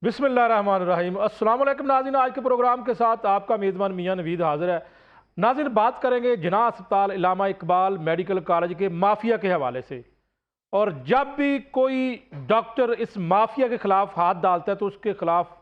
बिस्मिल्लाहिर्रहमानिर्रहीम। अस्सलाम वालेकुम नाज़रीन, आज के प्रोग्राम के साथ आपका मेज़बान मियां नवीद हाज़िर है। नाज़रीन, बात करेंगे जिन्ना अस्पताल इलामा इकबाल मेडिकल कॉलेज के माफिया के हवाले से। और जब भी कोई डॉक्टर इस माफिया के ख़िलाफ़ हाथ डालता है तो उसके ख़िलाफ़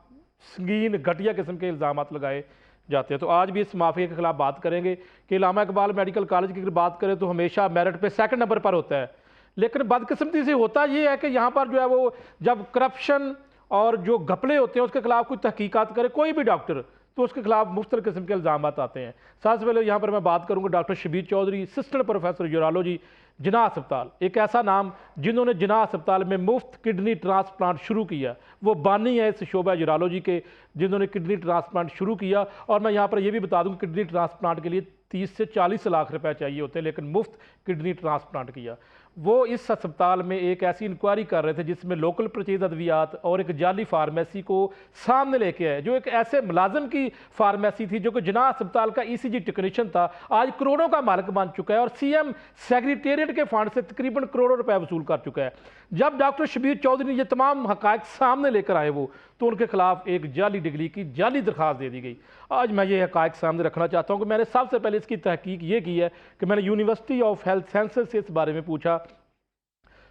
संगीन घटिया किस्म के इल्ज़ाम लगाए जाते हैं। तो आज भी इस माफिया के ख़िलाफ़ बात करेंगे कि इलामा इकबाल मेडिकल कॉलेज की अगर बात करें तो हमेशा मेरिट पे सेकंड नंबर पर होता है। लेकिन बदकिस्मती से होता ये है कि यहाँ पर जो है वो जब करप्शन और जो घपले होते हैं उसके खिलाफ कोई तहकीकात करे कोई भी डॉक्टर तो उसके खिलाफ मुख्तलिफ किस्म के इल्ज़ाम आते हैं। सबसे पहले यहाँ पर मैं बात करूँगा doctor Shabir Chaudhary, assistant professor urology, Jinnah अस्पताल। एक ऐसा नाम जिन्होंने जिन्ना अस्पताल में मुफ्त किडनी ट्रांसप्लांट शुरू किया, वो बानी है इस शोबा यूरोलॉजी के जिन्होंने किडनी ट्रांसप्लांट शुरू किया। और मैं यहाँ पर यह भी बता दूँ किडनी ट्रांसप्लांट के लिए 30 से 40 लाख रुपए चाहिए होते हैं, लेकिन मुफ्त किडनी ट्रांसप्लांट किया। वो इस अस्पताल में एक ऐसी इंक्वायरी कर रहे थे जिसमें लोकल परचेज अद्वियात और एक जाली फार्मेसी को सामने लेके आए, जो एक ऐसे मुलाजिम की फार्मेसी थी जो कि जिन्ना अस्पताल का ईसीजी टेक्नीशियन था, आज करोड़ों का मालिक बन चुका है और सीएम सेक्रेटेरिएट के फंड से तकरीबन करोड़ों रुपए वसूल कर चुका है। जब डॉक्टर शबीर चौधरी ने ये तमाम हकायक सामने लेकर आए वो, तो उनके खिलाफ एक जाली डिग्री की जाली दरखास्त दे दी गई। आज मैं ये हकायक सामने रखना चाहता हूँ कि मैंने सबसे पहले इसकी तहकीक ये की है कि मैंने यूनिवर्सिटी ऑफ हेल्थ साइंसेज से इस बारे में पूछा।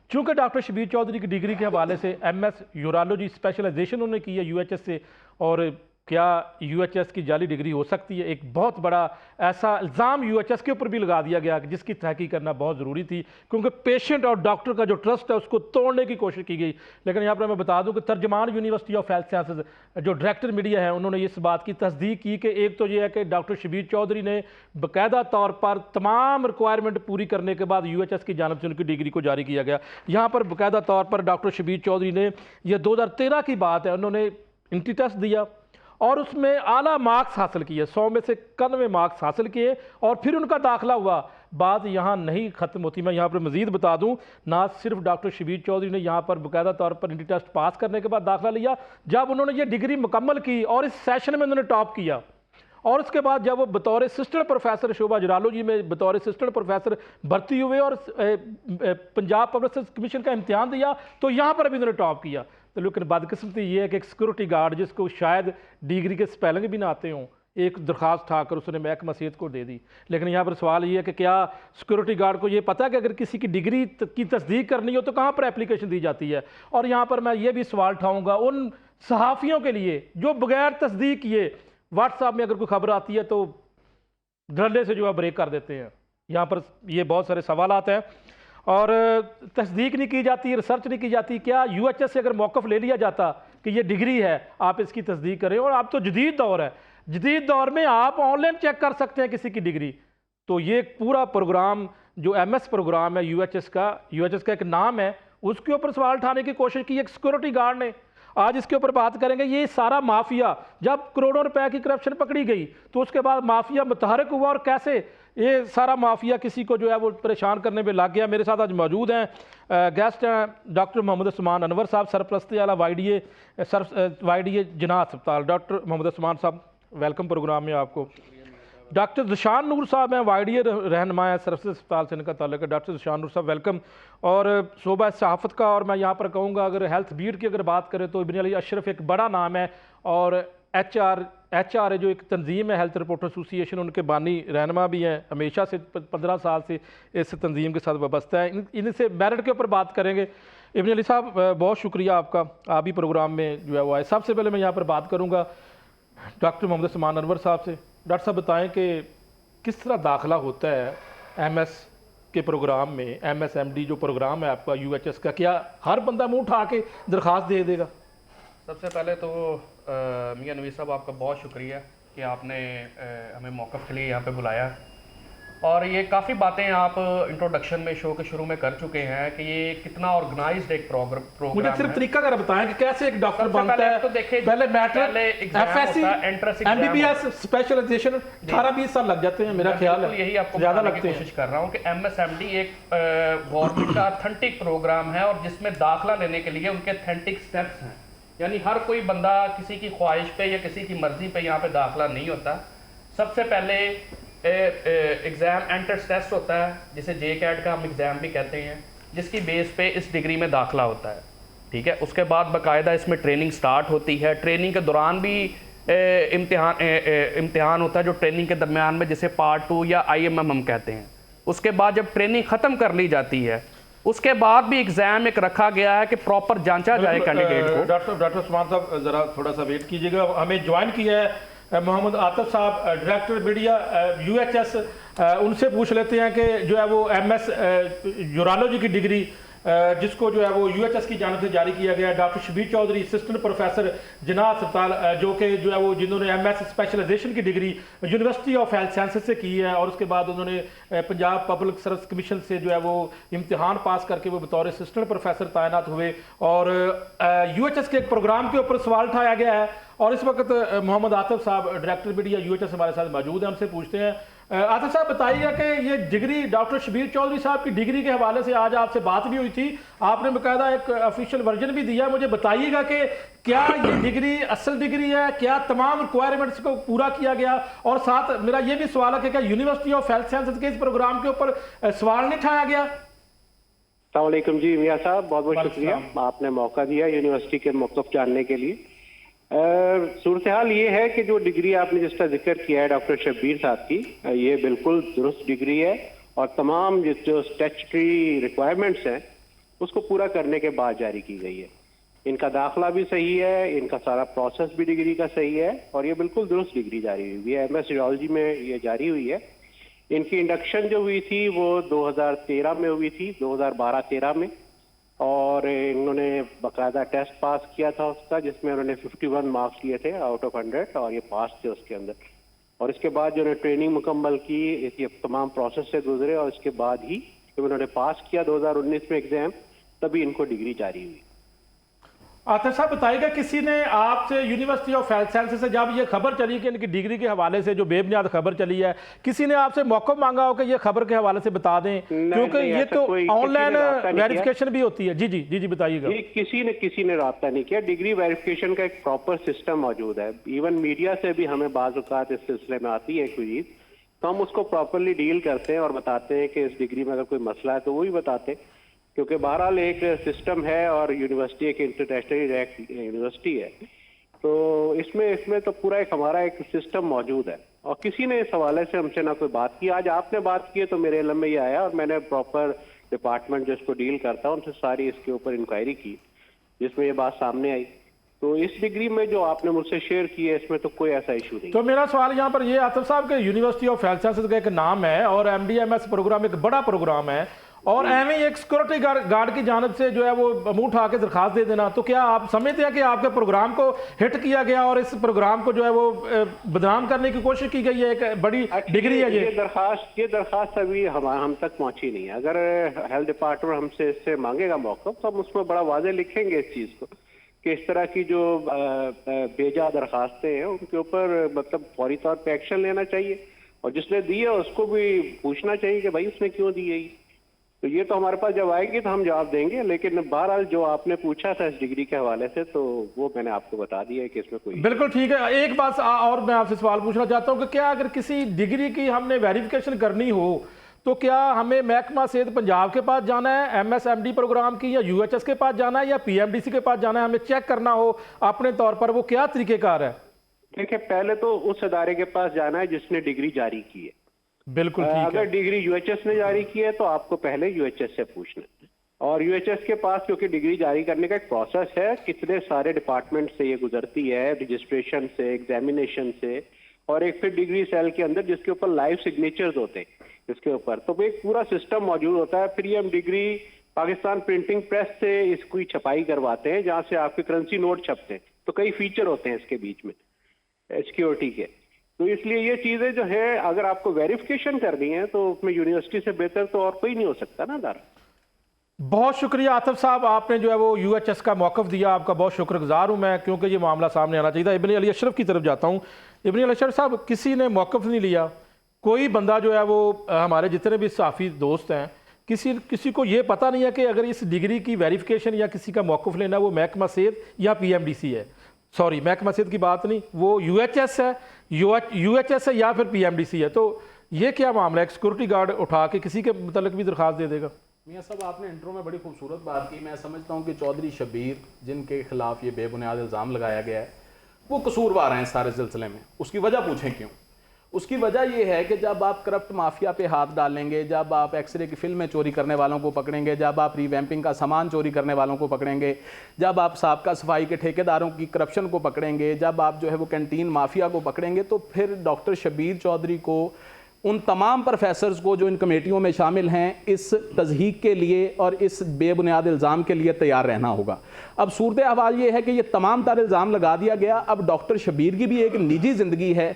चूँकि डॉक्टर शबीर चौधरी की डिग्री के हवाले से एमएस यूरोलॉजी स्पेशलाइजेशन उन्होंने की है यूएचएस से, और क्या यूएचएस की जाली डिग्री हो सकती है, एक बहुत बड़ा ऐसा इल्ज़ाम यूएचएस के ऊपर भी लगा दिया गया जिसकी तहकीक करना बहुत ज़रूरी थी, क्योंकि पेशेंट और डॉक्टर का जो ट्रस्ट है उसको तोड़ने की कोशिश की गई। लेकिन यहाँ पर मैं बता दूँ कि तर्जमान यूनिवर्सिटी ऑफ हेल्थ साइंसेज जो डायरेक्टर मीडिया है उन्होंने इस बात की तस्दीक की कि एक तो ये है कि डॉक्टर शबीर चौधरी ने बाकायदा तौर पर तमाम रिक्वायरमेंट पूरी करने के बाद यूएचएस की जानिब से उनकी डिग्री को जारी किया गया। यहाँ पर बाकायदा तौर पर डॉक्टर शबीर चौधरी ने, यह 2013 की बात है, उन्होंने इंटी टेस्ट दिया और उसमें आला मार्क्स हासिल किए, 100 में से 91 मार्क्स हासिल किए और फिर उनका दाखिला हुआ। बात यहाँ नहीं ख़त्म होती, मैं यहाँ पर मज़ीद बता दूँ, ना सिर्फ डॉक्टर शबीर चौधरी ने यहाँ पर बाकायदा तौर पर इंटी टेस्ट पास करने के बाद दाखिला लिया, जब उन्होंने ये डिग्री मुकम्मल की और इस सेशन में उन्होंने टॉप किया, और उसके बाद जब वो बतौर असिस्टेंट प्रोफेसर शोबा यूरोलॉजी में बतौर असिस्टेंट प्रोफेसर भर्ती हुए और पंजाब पब्लिक सर्विस कमीशन का इम्तिहान दिया तो यहाँ पर भी उन्होंने टॉप किया। तो लेकिन बदकिस्मती ये है कि एक सिक्योरिटी गार्ड जिसको शायद डिग्री के स्पेलिंग भी ना आते हों, एक दरखास्त उठाकर उसने महकमा सेहत को दे दी। लेकिन यहाँ पर सवाल ये है कि क्या सिक्योरिटी गार्ड को ये पता है कि अगर किसी की डिग्री की तस्दीक करनी हो तो कहाँ पर एप्लीकेशन दी जाती है। और यहाँ पर मैं ये भी सवाल उठाऊँगा उन सहाफ़ियों के लिए जो बगैर तस्दीक किए व्हाट्सएप में अगर कोई खबर आती है तो धड़ल्ले से जो है ब्रेक कर देते हैं। यहाँ पर ये बहुत सारे सवाल आते हैं और तस्दीक नहीं की जाती, रिसर्च नहीं की जाती। क्या यूएचएस से अगर मौक़िफ़ ले लिया जाता कि ये डिग्री है, आप इसकी तस्दीक करें, और अब तो जदीद दौर है, जदीद दौर में आप ऑनलाइन चेक कर सकते हैं किसी की डिग्री। तो ये पूरा प्रोग्राम जो एमएस प्रोग्राम है यूएचएस का एक नाम है, उसके ऊपर सवाल उठाने की कोशिश की एक सिक्योरिटी गार्ड ने। आज इसके ऊपर बात करेंगे। ये सारा माफिया, जब करोड़ों रुपए की करप्शन पकड़ी गई तो उसके बाद माफिया मुतहरक हुआ और कैसे ये सारा माफिया किसी को जो है वो परेशान करने में लग गया। मेरे साथ आज मौजूद हैं गेस्ट हैं डॉक्टर मोहम्मद उस्मान अनवर साहब, सरपरस्ती आला वाईडीए जिन्ना अस्पताल। डॉक्टर मोहम्मद उस्मान साहब, वेलकम प्रोग्राम में आपको। डॉक्टर ज़शान नूर साहब हैं, वाईडीए रहनुमा है, सरफसी अस्पताल से इनका ताल्लुक है। डॉक्टर ज़शान नूर साहब वेलकम। और शोबा सहाफ़त का, और मैं यहाँ पर कहूँगा अगर हेल्थ बीट की अगर बात करें तो इब्न अली अशरफ एक बड़ा नाम है, और एच आर जो एक तंजीम है हेल्थ रिपोर्टर एसोसिएशन, उनके बानी रहनुमा भी हैं, हमेशा से 15 साल से इस तंजीम के साथ वाबस्ता है। इनसे मेरिट के ऊपर बात करेंगे। इब्न अली साहब बहुत शुक्रिया आपका, आप भी प्रोग्राम में जो है वो आए। सबसे पहले मैं यहाँ पर बात करूँगा डॉक्टर मोहम्मद उस्मान अनवर साहब से। डॉक्टर साहब बताएं कि किस तरह दाखिला होता है एमएस के प्रोग्राम में, एमएसएमडी जो प्रोग्राम है आपका यूएचएस का, क्या हर बंदा मुंह उठा के दरख्वास्त दे देगा? सबसे पहले तो मियां नवीद साहब आपका बहुत शुक्रिया कि आपने हमें मौक़िफ़ के लिए यहाँ पे बुलाया। और ये काफ़ी बातें आप इंट्रोडक्शन में शो के शुरू में कर चुके हैं कि ये कितना ऑर्गेनाइज्ड एक प्रोग्राम। मुझे सिर्फ तरीका कर बताएं कि कैसे एक डॉक्टर बनता है। तो देखिए, पहले मैट्रिक, एफएससी, एमबीबीएस स्पेशलाइजेशन 18-20 साल लग जाते हैं मेरा ख्याल है, यही आपको ज़्यादा बताने की लगते हैं। कोशिश कर रहा हूँ कि एमएसएमडी एक गवर्नमेंट का ऑथेंटिक प्रोग्राम है और जिसमें दाखिला लेने के लिए उनके ऑथेंटिक स्टेप्स हैं। यानी हर कोई बंदा किसी की ख्वाहिश पे या किसी की मर्जी पे यहाँ पे दाखिला नहीं होता। सबसे पहले एग्ज़ाम एंट्रेंस टेस्ट होता है जिसे JCAT का हम एग्ज़ाम भी कहते हैं, जिसकी बेस पे इस डिग्री में दाखिला होता है। ठीक है। उसके बाद बाकायदा इसमें ट्रेनिंग स्टार्ट होती है। ट्रेनिंग के दौरान भी इम्तिहान होता है, जो ट्रेनिंग के दरमियान में जिसे पार्ट 2 या IMM हम कहते हैं। उसके बाद जब ट्रेनिंग ख़त्म कर ली जाती है, उसके बाद भी एग्ज़ाम एक रखा गया है कि प्रॉपर जांचा जाए कैंडिडेट को। डॉक्टर उस्मान साहब ज़रा थोड़ा सा वेट कीजिएगा। हमें ज्वाइन किया है मोहम्मद आतिफ साहब, डायरेक्टर मीडिया UHS। उनसे पूछ लेते हैं कि जो है वो MS यूरोलॉजी की डिग्री जिसको जो है वो UHS की जानिब से जारी किया गया है। Doctor Shabir Chaudhary assistant professor Jinnah अस्पताल, जो कि जो है वो जिन्होंने MS स्पेशलाइजेशन की degree university of health sciences से की है, और उसके बाद उन्होंने पंजाब पब्लिक सर्विस कमीशन से जो है वो इम्तिहान पास करके वो बतौर असिस्टेंट प्रोफेसर तैनात हुए। और UHS के एक प्रोग्राम के ऊपर सवाल उठाया गया है, और इस वक्त मोहम्मद आतिफ साहब डायरेक्टर मीडिया UHS हमारे साथ मौजूद हैं। उनसे पूछते हैं, आतिफ साहब बताइएगा कि ये डिग्री डॉक्टर शबीर चौधरी साहब की डिग्री के हवाले से आज आपसे बात भी हुई थी, आपने बाकायदा एक ऑफिशियल वर्जन भी दिया। मुझे बताइएगा कि क्या ये डिग्री असल डिग्री है, क्या तमाम रिक्वायरमेंट्स को पूरा किया गया, और साथ मेरा ये भी सवाल है कि क्या यूनिवर्सिटी ऑफ हेल्थ साइंसेज के इस प्रोग्राम के ऊपर सवाल नहीं उठाया गया? अस्सलाम वालेकुम जी मियां साहब, बहुत बहुत शुक्रिया, आपने मौका दिया यूनिवर्सिटी के मौक़िफ़ जानने के लिए। सूरत हाल ये है कि जो डिग्री आपने जिसका जिक्र किया है डॉक्टर शब्बीर साहब की, ये बिल्कुल दुरुस्त डिग्री है, और तमाम जो स्टैट्यूटरी रिक्वायरमेंट्स हैं उसको पूरा करने के बाद जारी की गई है। इनका दाखिला भी सही है, इनका सारा प्रोसेस भी डिग्री का सही है, और ये बिल्कुल दुरुस्त डिग्री जारी हुई है। MS यूरोलॉजी में ये जारी हुई है। इनकी इंडक्शन जो हुई थी वो 2013 में हुई थी, 2012-13 में, और इन्होंने बाकायदा टेस्ट पास किया था उसका, जिसमें उन्होंने 51 मार्क्स लिए थे आउट ऑफ 100, और ये पास थे उसके अंदर। और इसके बाद जो उन्होंने ट्रेनिंग मुकम्मल की, ये तमाम प्रोसेस से गुजरे, और इसके बाद ही जब उन्होंने पास किया 2019 में एग्जाम, तभी इनको डिग्री जारी हुई। आतिफ साहब बताइएगा, किसी ने आपसे यूनिवर्सिटी ऑफ हेल्थ साइंसेज से जब ये खबर चली कि इनकी डिग्री के हवाले से जो बेबुनियाद खबर चली है, किसी ने आपसे मौका मांगा हो कि ये खबर के हवाले से बता दें? क्योंकि ये तो ऑनलाइन वेरिफिकेशन भी होती है। जी जी जी जी बताइएगा। किसी ने रब्ता नहीं किया। डिग्री वेरिफिकेशन का एक प्रॉपर सिस्टम मौजूद है। इवन मीडिया से भी हमें बाज़ औक़ात इस सिलसिले में आती है कोई चीज़, तो हम उसको प्रॉपरली डील करते हैं और बताते हैं कि इस डिग्री में अगर कोई मसला है तो वो भी बताते हैं, क्योंकि बहरहाल एक सिस्टम है और यूनिवर्सिटी एक इंटरनेशनली रैंक यूनिवर्सिटी है, तो इसमें तो पूरा एक हमारा एक सिस्टम मौजूद है। और किसी ने इस हवाले से हमसे ना कोई बात की। आज आपने बात की है तो मेरे इल्म में ये आया, और मैंने प्रॉपर डिपार्टमेंट जो इसको डील करता है उनसे सारी इसके ऊपर इंक्वायरी की, जिसमें ये बात सामने आई। तो इस डिग्री में जो आपने मुझसे शेयर की है, इसमें तो कोई ऐसा इशू नहीं। तो मेरा सवाल यहाँ पर ये आतिफ साहब के यूनिवर्सिटी ऑफ हेल्थ साइंसेज का एक नाम है, और MD-MS प्रोग्राम एक बड़ा प्रोग्राम है, और एवं एक सिक्योरिटी गार्ड की जानब से जो है वो मुंह उठा के दरखास्त दे देना, तो क्या आप समझते हैं कि आपके प्रोग्राम को हिट किया गया और इस प्रोग्राम को जो है वो बदनाम करने की कोशिश की गई है? एक बड़ी डिग्री है ये दरखास्त अभी हम तक पहुंची नहीं है। अगर हेल्थ डिपार्टमेंट हमसे इससे मांगेगा मौका, तो हम उसमें बड़ा वाज़ेह लिखेंगे इस चीज़ को कि इस तरह की जो बेजा दरखास्तें हैं उनके ऊपर मतलब फौरी तौर पर एक्शन लेना चाहिए, और जिसने दी है उसको भी पूछना चाहिए कि भाई उसने क्यों दी है। तो ये तो हमारे पास जब आएगी तो हम जवाब देंगे, लेकिन बहरहाल जो आपने पूछा था इस डिग्री के हवाले से, तो वो मैंने आपको बता दिया है कि इसमें कोई। बिल्कुल ठीक है। एक बात और मैं आपसे सवाल पूछना चाहता हूँ कि क्या अगर किसी डिग्री की हमने वेरिफिकेशन करनी हो तो क्या हमें महकमा सेहत पंजाब के पास जाना है MSMD प्रोग्राम की, या UHS के पास जाना है, या PMDC के पास जाना है? हमें चेक करना हो अपने तौर पर, वो क्या तरीकेकार है? देखिए, पहले तो उस अदारे के पास जाना है जिसने डिग्री जारी की है। बिल्कुल ठीक है। अगर डिग्री UHS ने जारी की है तो आपको पहले UHS से पूछना है, और UHS के पास क्योंकि डिग्री जारी करने का एक प्रोसेस है, कितने सारे डिपार्टमेंट से ये गुजरती है, रजिस्ट्रेशन से, एग्जामिनेशन से, और एक फिर डिग्री सेल के अंदर जिसके ऊपर लाइव सिग्नेचर्स होते हैं इसके ऊपर, तो एक पूरा सिस्टम मौजूद होता है। फिर ये हम डिग्री पाकिस्तान प्रिंटिंग प्रेस से इसकी छपाई करवाते हैं, जहाँ से आपके करेंसी नोट छपते हैं, तो कई फीचर होते हैं इसके बीच में सिक्योरिटी के। तो इसलिए ये चीजें जो है, अगर आपको वेरिफिकेशन करनी है तो उसमें यूनिवर्सिटी से बेहतर तो और कोई नहीं हो सकता ना दारा। बहुत शुक्रिया आतिफ साहब, आपने जो है वो UHS का मौक़िफ़ दिया, आपका बहुत शुक्रगुजार हूँ मैं, क्योंकि ये मामला सामने आना चाहिए था। इब्न अली अशरफ की तरफ जाता हूँ। इब्न अली अशरफ साहब, किसी ने मौक़िफ़ नहीं लिया, कोई बंदा जो है वो हमारे जितने भी सहाफ़ी दोस्त हैं, किसी को ये पता नहीं है कि अगर इस डिग्री की वेरिफिकेशन या किसी का मौक़िफ़ लेना वो महकमा सेहत या PMDC है। सॉरी, महकमा सेहत की बात नहीं, वो UHS है, UHS है या फिर PMDC है। तो ये क्या मामला है? एक सिक्योरिटी गार्ड उठा के किसी के मतलब भी दरख्वास्त दे देगा? मियाँ साहब, आपने इंट्रो में बड़ी खूबसूरत बात की। मैं समझता हूँ कि चौधरी शब्बीर जिनके खिलाफ ये बेबुनियाद इल्ज़ाम लगाया गया है वो कसूरवार हैं इस सारे सिलसिले में। उसकी वजह पूछें क्यों? उसकी वजह यह है कि जब आप करप्ट माफिया पे हाथ डालेंगे, जब आप एक्सरे की फिल्में चोरी करने वालों को पकड़ेंगे, जब आप रीवैम्पिंग का सामान चोरी करने वालों को पकड़ेंगे, जब आप साबका सफाई के ठेकेदारों की करप्शन को पकड़ेंगे, जब आप जो है वो कैंटीन माफिया को पकड़ेंगे, तो फिर डॉक्टर शब्बीर चौधरी को, उन तमाम प्रोफेसर्स को जो इन कमेटियों में शामिल हैं, इस तज़हीक के लिए और इस बेबुनियाद इल्ज़ाम के लिए तैयार रहना होगा। अब सूरत हवाल ये है कि ये तमाम तार इल्ज़ाम लगा दिया गया। अब डॉक्टर शब्बीर की भी एक निजी ज़िंदगी है,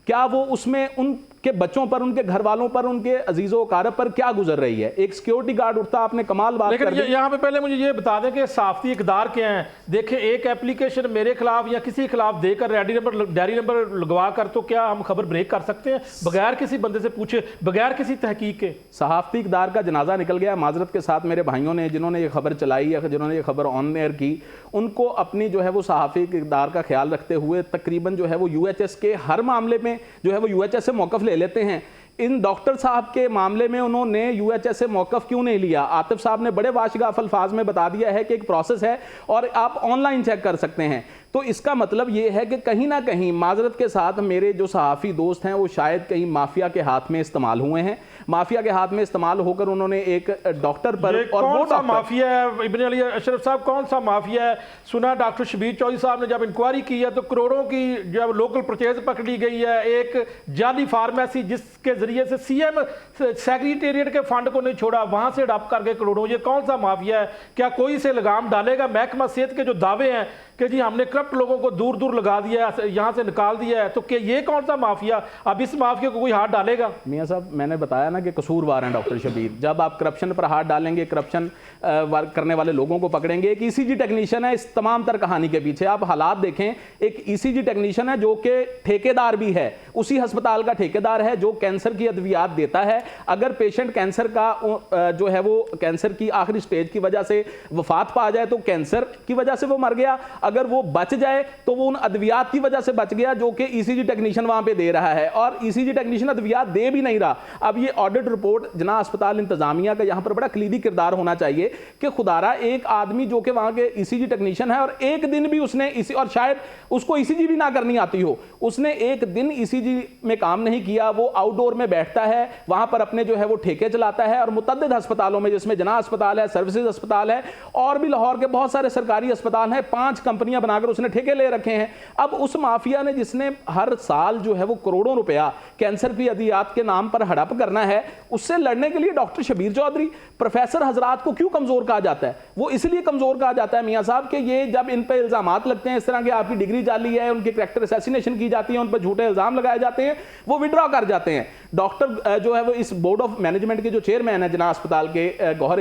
क्या वो उसमें उनके बच्चों पर, उनके घर वालों पर, उनके अजीज़ो कारब पर क्या गुजर रही है? एक सिक्योरिटी गार्ड उठता, आपने कमाल बात लेकिन कर दी। यहाँ पे पहले मुझे ये बता दें कि साफ़ी इक़दार क्या हैं। देखें, एक एप्लीकेशन मेरे खिलाफ या किसी के खिलाफ देकर डायरी नंबर लगवा कर तो क्या हम खबर ब्रेक कर सकते हैं बगैर किसी बंदे से पूछे, बगैर किसी तहकीक के? सहाफ़ती इक़दार का जनाजा निकल गया। माजरत के साथ मेरे भाइयों ने, जिन्होंने ये खबर चलाई या जिन्होंने ये खबर ऑन एयर की, उनको अपनी जो है वो सहाफ़ी इक़दार का ख्याल रखते हुए तकरीबन जो है वो UHS के हर मामले में जो है वो UHS से मौक़िफ़ ले लेते हैं। इन डॉक्टर साहब के मामले में उन्होंने UHS से मौक़िफ़ क्यों नहीं लिया? आतिफ साहब ने बड़े वाशगाफ अल्फाज में बता दिया है कि एक प्रोसेस है और आप ऑनलाइन चेक कर सकते हैं। तो इसका मतलब ये है कि कहीं ना कहीं माजरत के साथ मेरे जो सहाफ़ी दोस्त हैं वो शायद कहीं माफिया के हाथ में इस्तेमाल हुए हैं। माफिया के हाथ में इस्तेमाल होकर उन्होंने एक डॉक्टर पर, और कौन वो सा माफिया है इब्न अली अशरफ साहब, कौन सा माफिया है? सुना डॉक्टर शब्बीर चौधरी साहब ने जब इंक्वायरी की है तो करोड़ों की जब लोकल परचेज पकड़ी गई है, एक जाली फार्मेसी जिसके जरिए से CM सेक्रेटेरिएट के फंड को नहीं छोड़ा, वहां से अडॉप्ट करके करोड़ों, ये कौन सा माफिया है? क्या कोई से लगाम डालेगा? महकमा सेहत के जो दावे हैं कि जी हमने करप्ट लोगों को दूर दूर लगा दिया है, यहाँ से निकाल दिया है, तो क्या ये कौन सा माफिया? अब इस माफिया को कोई हाथ डालेगा? मियाँ साहब, मैंने बताया ना कि कसूरवार हैं डॉक्टर शब्बीर। जब आप करप्शन पर हाथ डालेंगे, करप्शन करने वाले लोगों को पकड़ेंगे। एक ECG टेक्नीशियन है इस तमाम तर कहानी के पीछे। आप हालात देखें, एक ECG टेक्नीशियन है जो कि ठेकेदार भी है, उसी अस्पताल का ठेकेदार है जो कैंसर की अद्वियात देता है। अगर पेशेंट कैंसर का जो है वो कैंसर की आखिरी स्टेज की वजह से वफात पा जाए तो कैंसर की वजह से वो मर गया, अगर वो बच जाए तो वो उन अद्वियात की वजह से बच गया जो कि ECG टेक्नीशियन वहां पे दे रहा है, और ECG टेक्नीशियन अद्वियात दे भी नहीं रहा। अब ये ऑडिट रिपोर्ट जना अस्पताल इंतजामिया का यहां पर बड़ा कलीदी किरदार होना चाहिए कि खुदारा एक आदमी जो कि वहां के ECG टेक्नीशियन है और एक दिन भी उसने और शायद उसको ECG भी ना करनी आती हो, उसने एक दिन ECG में काम नहीं किया। वो आउटडोर में बैठता है, वहां पर अपने जो है वो ठेके चलाता है, और मुतअद्दिद अस्पतालों में, जिसमें जना अस्पताल है, सर्विसेज अस्पताल है, और भी लाहौर के बहुत सारे सरकारी अस्पताल हैं, 5 कंपनियां बनाकर उसने ठेके ले रखे हैं। अब उस माफिया ने, जिसने हर साल जो है वो करोड़ों रुपया कैंसर की अदियात के नाम पर हड़प करना है, उससे लड़ने के लिए डॉक्टर शब्बीर चौधरी, प्रोफेसर हजरात को क्यों कमजोर कहा जाता है? वो इसलिए कमजोर कहा जाता है मियां साहब कि ये जब इन पर इल्जामात लगते हैं इस तरह की, आपकी डिग्री जाली है, उनके कैरेक्टर असैसिनेशन की जाती है, उन पर झूठे इल्जाम लगाए जाते हैं, वो विड्रॉ कर जाते हैं। डॉक्टर जो है वो इस बोर्ड ऑफ मैनेजमेंट के जो चेयरमैन है जना अस्पताल के, गौहर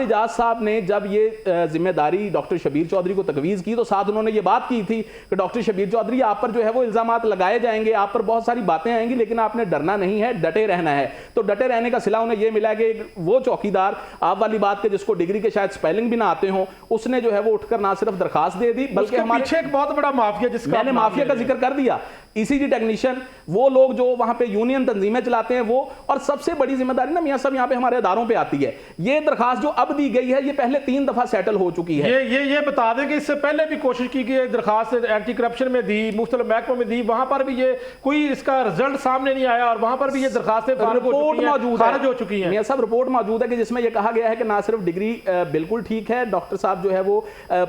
एजाज साहब ने जब ये जिम्मेदारी डॉक्टर शब्बीर चौधरी को तकवीज़ की तो साथ उन्होंने ये बात की थी कि डॉक्टर शब्बीर चौधरी, आप पर जो है वो इल्जामात लगाए जाएंगे, आप पर बहुत सारी बातें आएंगी, लेकिन आपने डरना नहीं है, डटे रहना है। तो डटे रहने का सिला उन्हें यह मिला कि वो चौकीदार, आप वाली बात के, जिसको डिग्री के शायद स्पेलिंग भी ना आते हो, उसने जो है वो उठकर ना सिर्फ दरखास्त दे दी, बल्कि हमारे पीछे एक बहुत बड़ा माफिया, जिसका मैंने माफिया का जिक्र कर दिया, ECG टेक्नीशियन, वो लोग जो वहां पे यूनियन तंजीमें चलाते हैं वो, और सबसे बड़ी जिम्मेदारी ना मियां साहब यहाँ पे हमारे अदारों पे आती है। ये दरखास्त जो अब दी गई है ये पहले 3 दफा सेटल हो चुकी है। ये बता दें कि इससे पहले भी कोशिश की गई, दरखास्त एंटी करप्शन में दी, मुख्तलिफ महकमों में दी, वहां पर भी ये कोई इसका रिजल्ट सामने नहीं आया, और वहां पर भी ये दरखास्तें रिपोर्ट मौजूद खारिज हो चुकी हैं। मियां साहब, रिपोर्ट मौजूद है कि जिसमें यह कहा गया है कि ना सिर्फ डिग्री बिल्कुल ठीक है, डॉक्टर साहब जो है वो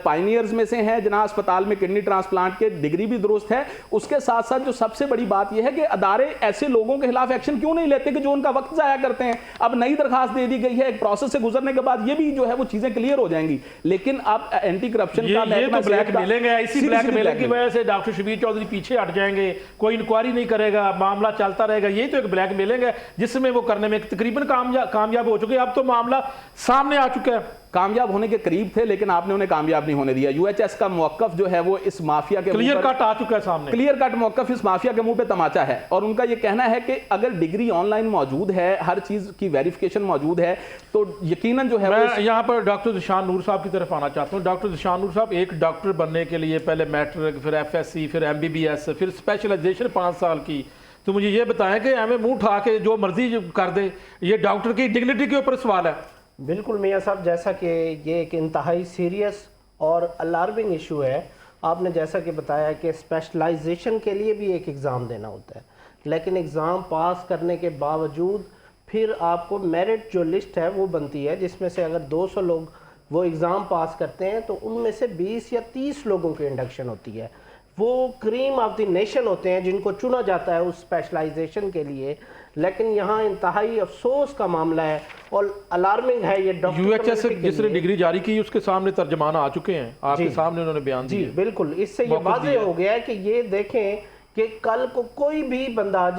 पायनियर्स में से हैं, जना अस्पताल में किडनी ट्रांसप्लांट के डिग्री भी दुरुस्त है। उसके साथ साथ जो सबसे बड़ी बात यह है कि अदारे ऐसे लोगों के खिलाफ एक्शन क्यों नहीं लेते कि जो उनका वक्त जाया करते हैं। अब नई दरखास्त दे दी गई है, एक प्रोसेस से गुजरने के बाद ये भी जो है वो चीजें क्लियर हो जाएंगी, लेकिन अब एंटी करप्शन का तो ब्लैकमेलिंग है, इसी ब्लैकमेलिंग की वजह से डॉक्टर शब्बीर चौधरी पीछे हट जाएंगे, कोई इंक्वायरी नहीं करेगा, मामला चलता रहेगा। यही तो एक ब्लैकमेलिंग है जिसमें वो करने में तकरीबन कामयाब हो चुके हैं। अब तो मामला सामने आ चुका है, कामयाब होने के करीब थे, लेकिन आपने उन्हें कामयाब नहीं होने दिया। UHS का मौकफ जो है वो इस माफिया के क्लियर कट आ चुका है सामने, क्लियर कट मौकफ इस माफिया के मुंह पे तमाचा है, और उनका ये कहना है कि अगर डिग्री ऑनलाइन मौजूद है, हर चीज की वेरिफिकेशन मौजूद है, तो यकीनन जो है मैं यहाँ पर डॉक्टर ज़िशान नूर साहब की तरफ आना चाहता हूँ। डॉक्टर ज़िशान नूर साहब, एक डॉक्टर बनने के लिए पहले मैट्रिक, फिर FSc, फिर MBBS, फिर स्पेशलाइजेशन 5 साल की, तो मुझे ये बताएं कि हमें मुंह उठा के जो मर्जी कर दे, ये डॉक्टर की डिग्निटी के ऊपर सवाल है। बिल्कुल मियाँ साहब, जैसा कि ये एक इंतहाई सीरियस और अलार्मिंग इशू है। आपने जैसा कि बताया कि स्पेशलाइजेशन के लिए भी एक एग्ज़ाम देना होता है, लेकिन एग्ज़ाम पास करने के बावजूद फिर आपको मेरिट जो लिस्ट है वो बनती है, जिसमें से अगर 200 लोग वो एग्ज़ाम पास करते हैं तो उनमें से 20 या 30 लोगों की इंडक्शन होती है। वो क्रीम ऑफ द नेशन होते हैं जिनको चुना जाता है उस स्पेशलाइजेशन के लिए। लेकिन यहाँ इंतहाई अफसोस का मामला है और अलार्मिंग है ये डॉक्टर यूएचएस जिसने डिग्री जारी की उसके सामने तर्जमान आ चुके हैं, आपके सामने उन्होंने बयान जी दिए। बिल्कुल, इससे ये वाज़ेह हो गया है कि ये देखें कि कल को कोई भी बंदा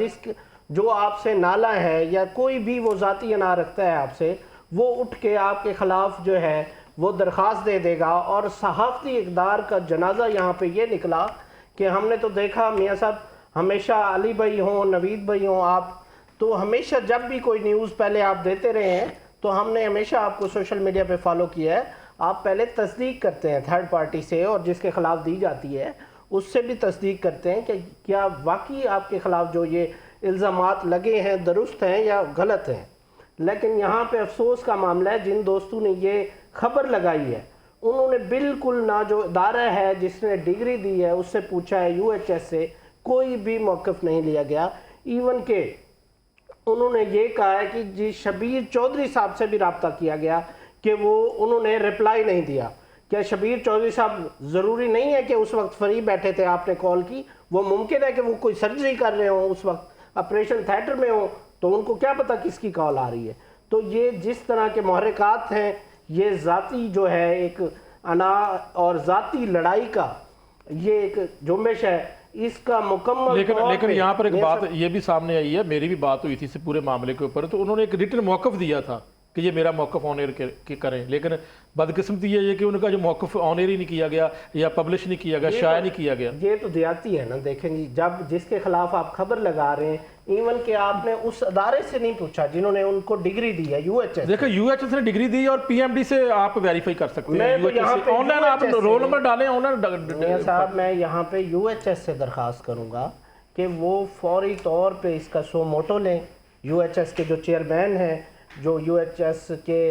जो आपसे नाला है या कोई भी वो ज़ाती अना रखता है आपसे, वो उठ के आपके ख़िलाफ़ जो है वो दरख्वास्त दे देगा। और सहाफ़ती इक़दार का जनाजा यहाँ पे ये निकला कि हमने तो देखा मियाँ साहब, हमेशा अली भाई हों, नवीद भाई हों, आप तो हमेशा जब भी कोई न्यूज़ पहले आप देते रहे हैं तो हमने हमेशा आपको सोशल मीडिया पे फॉलो किया है। आप पहले तस्दीक करते हैं थर्ड पार्टी से, और जिसके ख़िलाफ़ दी जाती है उससे भी तस्दीक करते हैं कि क्या वाकई आपके ख़िलाफ़ जो ये इल्ज़ामात लगे हैं दुरुस्त हैं या गलत हैं। लेकिन यहाँ पे अफसोस का मामला है, जिन दोस्तों ने ये खबर लगाई है उन्होंने बिल्कुल ना जो इदारा है जिसने डिग्री दी है उससे पूछा है, यूएचएस से कोई भी मौक़िफ़ नहीं लिया गया। इवन के उन्होंने ये कहा है कि जी शबीर चौधरी साहब से भी रब्ता किया गया कि वो उन्होंने रिप्लाई नहीं दिया। क्या शबीर चौधरी साहब ज़रूरी नहीं है कि उस वक्त फ्री बैठे थे, आपने कॉल की, वो मुमकिन है कि वो कोई सर्जरी कर रहे हों, उस वक्त ऑपरेशन थिएटर में हो, तो उनको क्या पता किसकी कॉल आ रही है। तो ये जिस तरह के मुहर्रिकात हैं, ये ज़ाती जो है एक अना और ज़ाती लड़ाई का ये एक जुम्बिश है, इसका मुकम्मल लेकिन यहाँ पर एक बात ये भी सामने आई है, मेरी भी बात हुई थी इस पूरे मामले के ऊपर, तो उन्होंने एक रिटन मौक़िफ़ दिया था कि ये मेरा मौक़िफ़ ऑन एयर करें, लेकिन बदकिस्मती ये कि उनका जो मौक़िफ़ ऑन एयर ही नहीं किया गया या पब्लिश नहीं किया गया, शाया नहीं किया गया। ये तो ज़्यादती है ना। देखें जी, जब जिसके खिलाफ आप खबर लगा रहे हैं, इवन के आपने उस अदारे से नहीं पूछा जिन्होंने उनको डिग्री दी है, यूएचएस। देखो यूएचएस ने डिग्री दी और पीएमडी से आप वेरीफाई कर सकते हैं, तो ऑनलाइन आप रोल नंबर डालें ऑनलाइन। साहब मैं यहाँ पे यूएचएस से दरख्वास्त करूँगा कि वो फौरी तौर पे इसका सो मोटो लें। यूएचएस के जो चेयरमैन हैं, जो यूएचएस के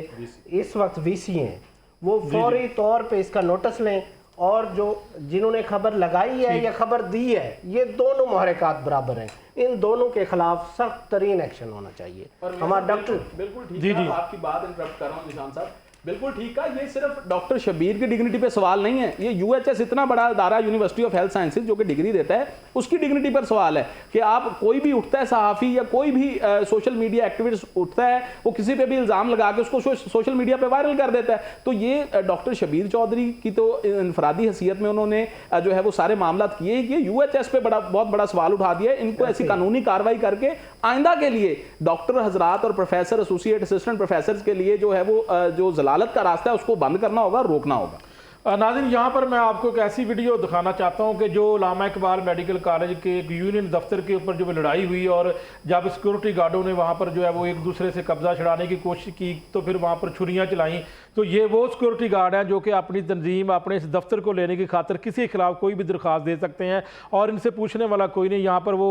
इस वक्त वीसी हैं, वो फौरी तौर पे इसका नोटिस लें, और जो जिन्होंने खबर लगाई है या खबर दी है, ये दोनों मुहर्रिकात बराबर हैं, इन दोनों के खिलाफ सख्त तरीन एक्शन होना चाहिए। हमारा डॉक्टर बिल्कुल ठीक है, आपकी बात इंटरप्ट कर रहा हूँ निशान साहब, बिल्कुल ठीक है। ये सिर्फ डॉक्टर शबीर की डिग्निटी पे सवाल नहीं है, ये यूएचएस इतना बड़ा अदारा यूनिवर्सिटी ऑफ हेल्थ साइंसेज जो कि डिग्री देता है, उसकी डिग्निटी पर सवाल है कि आप कोई भी उठता है सहाफ़ी या कोई भी सोशल मीडिया एक्टिविस्ट उठता है, वो किसी पे भी इल्ज़ाम लगा के उसको सोशल मीडिया पे वायरल कर देता है। तो ये डॉक्टर शबीर चौधरी की तो इनफरादी हैसियत में उन्होंने जो है वो सारे मामला किए कि यूएचएस पे बहुत बड़ा सवाल उठा दिया। इनको ऐसी कानूनी कार्रवाई करके आइंदा के लिए डॉक्टर हजरात और प्रोफेसर, एसोसिएट असिस्टेंट प्रोफेसर के लिए जो है वो जो जलालत का रास्ता है उसको बंद करना होगा, रोकना होगा। नाज़रीन, यहाँ पर मैं आपको एक ऐसी वीडियो दिखाना चाहता हूँ कि जो अल्लामा इकबाल मेडिकल कॉलेज के एक यूनियन दफ्तर के ऊपर जो लड़ाई हुई और जब सिक्योरिटी गार्डों ने वहाँ पर जो है वो एक दूसरे से कब्जा छुड़ाने की कोशिश की तो फिर वहाँ पर छुरियाँ चलाईं, तो ये वो सिक्योरिटी गार्ड हैं जो कि अपनी तंजीम, अपने इस दफ्तर को लेने की खातिर किसी के खिलाफ कोई भी दरख्वास्त दे सकते हैं और इनसे पूछने वाला कोई नहीं। यहाँ पर वो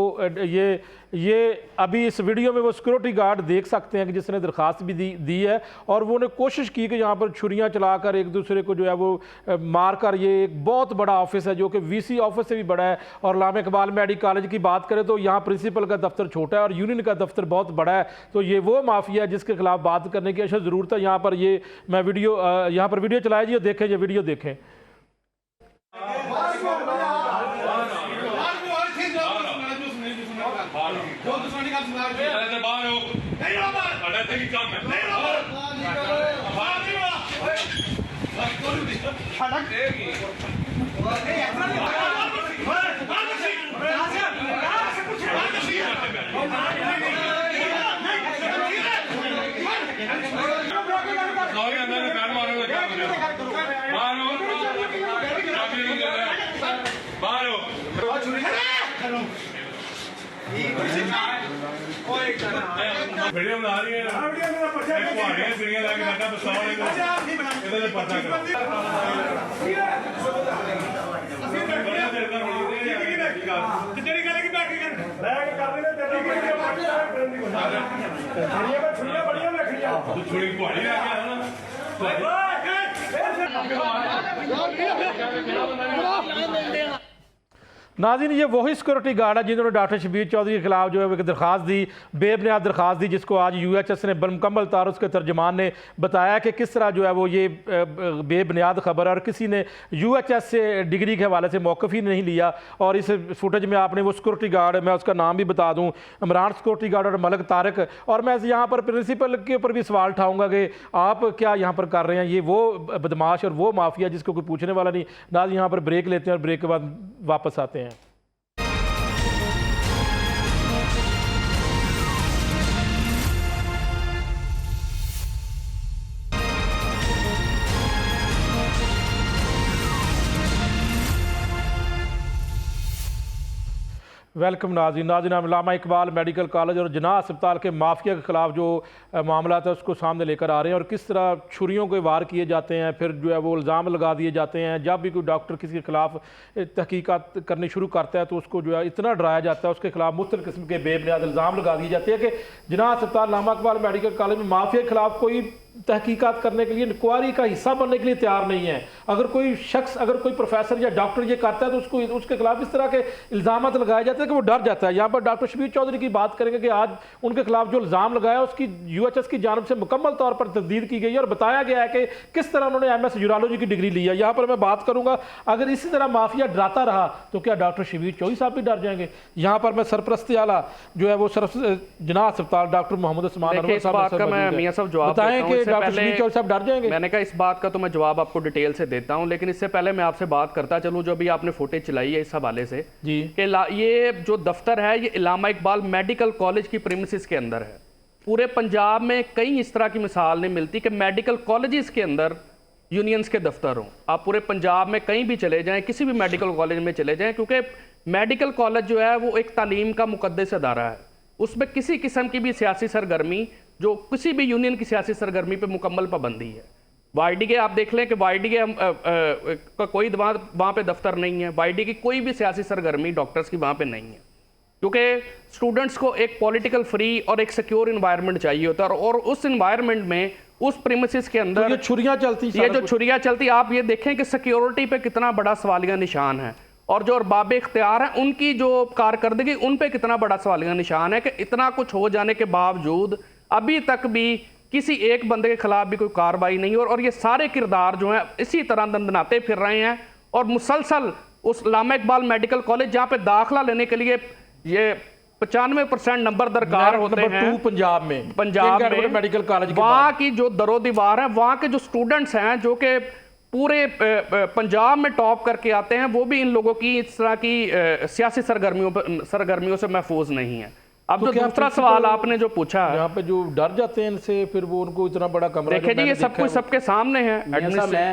ये अभी इस वीडियो में वो सिक्योरिटी गार्ड देख सकते हैं कि जिसने दरख्वास्त भी दी है और वो ने कोशिश की कि यहाँ पर छुरियाँ चलाकर एक दूसरे को जो है वो मारकर, ये एक बहुत बड़ा ऑफिस है जो कि वीसी ऑफिस से भी बड़ा है। और अल्लामा इकबाल मेडिकल कॉलेज की बात करें तो यहाँ प्रिंसिपल का दफ्तर छोटा है और यूनियन का दफ्तर बहुत बड़ा है। तो ये वो माफिया है जिसके खिलाफ बात करने की अशद ज़रूरत है। यहाँ पर ये मैं वीडियो यहाँ पर वीडियो चलाया जी, देखें ये वीडियो देखें। वीडियो बना रही है सीढ़ियां लाके बैठा पता करो ਤੂੰ ਛੁਰੀ ਕੁਹਾੜੀ ਲੈ ਕੇ ਆਇਆ ਨਾ नाज़रीन, ये वही सिक्योरिटी गार्ड है जिन्होंने डॉक्टर शबीर चौधरी के खिलाफ जो है एक दरख्वास्त दी, बेबुनियाद दरख्वास्त दी, जिसको आज UHS ने मुकम्मल तौर उसके तर्जमान ने बताया कि किस तरह जो है वो ये बेबुनियाद खबर है और किसी ने UHS से डिग्री के हवाले से मौक़िफ़ ही नहीं लिया। और इस फुटेज में आपने वो सिक्योरिटी गार्ड, मैं उसका नाम भी बता दूँ, इमरान सिक्योरिटी गार्ड और मलक तारक। और मैं यहाँ पर प्रिंसिपल के ऊपर भी सवाल उठाऊँगा कि आप क्या यहाँ पर कर रहे हैं, ये वो बदमाश और वो माफिया जिसको कोई पूछने वाला नहीं। नाज़रीन, यहाँ पर ब्रेक लेते हैं और ब्रेक के बाद वापस आते हैं। वेलकम नाज़रीन। अल्लामा इकबाल मेडिकल कॉलेज और जनाह अस्पताल के माफिया के ख़िलाफ़ जो मामला था उसको सामने लेकर आ रहे हैं और किस तरह छुरियों के वार किए जाते हैं, फिर जो है वो इल्ज़ाम लगा दिए जाते हैं। जब भी कोई डॉक्टर किसी के ख़िलाफ़ तहकीकात करनी शुरू करता है तो उसको जो है इतना डराया जाता है, उसके खिलाफ मुख्तलिफ़ किस्म के बेबुनियाद इल्ज़ाम लगा दिए जाते हैं कि जनाह अस्पताल अल्लामा इकबाल मेडिकल कॉलेज में माफिया के खिलाफ कोई तहकीकात करने के लिए, इंक्वायरी का हिस्सा बनने के लिए तैयार नहीं है। अगर कोई शख्स, अगर कोई प्रोफेसर या डॉक्टर ये करता है तो उसको उसके खिलाफ इस तरह के इल्ज़ाम लगाए जाते हैं कि वो डर जाता है। यहाँ पर डॉक्टर शबीर चौधरी की बात करेंगे कि आज उनके खिलाफ जो इल्ज़ाम लगाया उसकी UHS की जानब से मुकम्मल तौर पर तस्दीद की गई है और बताया गया है कि किस तरह उन्होंने MS यूरोलॉजी की डिग्री ली है। यहाँ पर मैं बात करूँगा, अगर इसी तरह माफिया डराता रहा तो क्या डॉक्टर शबीर चौधरी साहब भी डर जाएंगे? यहाँ पर मैं सरपरस्ती आला जो है वो जनाह अस्पताल डॉक्टर मोहम्मद उस्मान बताएं कि डॉक्टर शबीर चौधरी साहब डर जाएंगे। मैंने कहा इस बात का तो मैं जवाब आपको डिटेल से देता हूं, लेकिन इससे पहले मैं आपसे बात करता चलूं जो भी आपने फुटेज चलाई है इस हवाले से जी कि ये जो दफ्तर है ये अल्लामा इकबाल मेडिकल कॉलेज की प्रीमिसेस के अंदर है। पूरे पंजाब में कहीं इस तरह की मिसाल नहीं मिलती कि मेडिकल कॉलेजेस के अंदर यूनियंस के दफ्तर हों। आप पूरे पंजाब में कहीं भी चले जाएं, किसी भी मेडिकल कॉलेज में चले जाएं, क्योंकि मेडिकल कॉलेज जो है वो एक तालीम का मुकद्दस अदारा है। उसमें किसी किस्म की भी सियासी सरगर्मी, जो किसी भी यूनियन की सियासी सरगर्मी पे मुकम्मल पाबंदी है। YD आप देख लें कि YD का कोई वहाँ पे दफ्तर नहीं है। YD की कोई भी सियासी सरगर्मी डॉक्टर्स की वहाँ पे नहीं है, क्योंकि स्टूडेंट्स को एक पॉलिटिकल फ्री और एक सिक्योर इन्वायरमेंट चाहिए होता है। और उस इन्वायरमेंट में, उस प्रीमिसेस के अंदर तो ये छुरियाँ चलती, ये जो छुरियाँ चलती, आप ये देखें कि सिक्योरिटी पे कितना बड़ा सवालिया निशान है और जो अरबाब इख्तियार हैं उनकी जो कारकर्दगी उन पे कितना बड़ा सवालिया निशान है कि इतना कुछ हो जाने के बावजूद अभी तक भी किसी एक बंदे के खिलाफ भी कोई कार्रवाई नहीं हो। और ये सारे किरदार जो हैं इसी तरह दंदनाते फिर रहे हैं और मुसलसल उस अल्लामा इकबाल मेडिकल कॉलेज जहाँ पे दाखिला लेने के लिए ये 95% नंबर दरकार होते हैं पंजाब में मेडिकल कॉलेज, वहाँ की जो दरो दीवार है, वहाँ के जो स्टूडेंट्स हैं जो कि पूरे पंजाब में टॉप करके आते हैं, वो भी इन लोगों की इस तरह की सियासी सरगर्मियों से महफूज नहीं है। अब तो जो दूसरा सवाल आपने जो पूछा है, यहाँ पे जो डर जाते हैं इनसे, फिर वो उनको इतना बड़ा कमरा, देखिए जी ये सब कुछ सबके सामने है।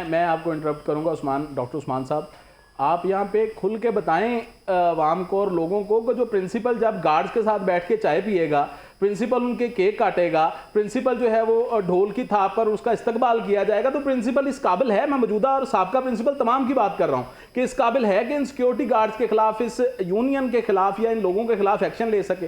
मैं आपको इंटरप्ट करूंगा डॉक्टर उस्मान साहब, आप यहाँ पे खुल के बताएं आवाम को और लोगों को कि जो प्रिंसिपल जब गार्ड्स के साथ बैठ के चाय पिएगा, प्रिंसिपल उनके केक काटेगा, प्रिंसिपल जो है वो ढोल की थाप पर उसका इस्तकबाल किया जाएगा, तो प्रिंसिपल इस काबिल है, मैं मौजूदा और साबका प्रिंसिपल तमाम की बात कर रहा हूँ, कि इस काबिल है कि इन सिक्योरिटी गार्ड्स के खिलाफ, इस यूनियन के खिलाफ या इन लोगों के खिलाफ एक्शन ले सके?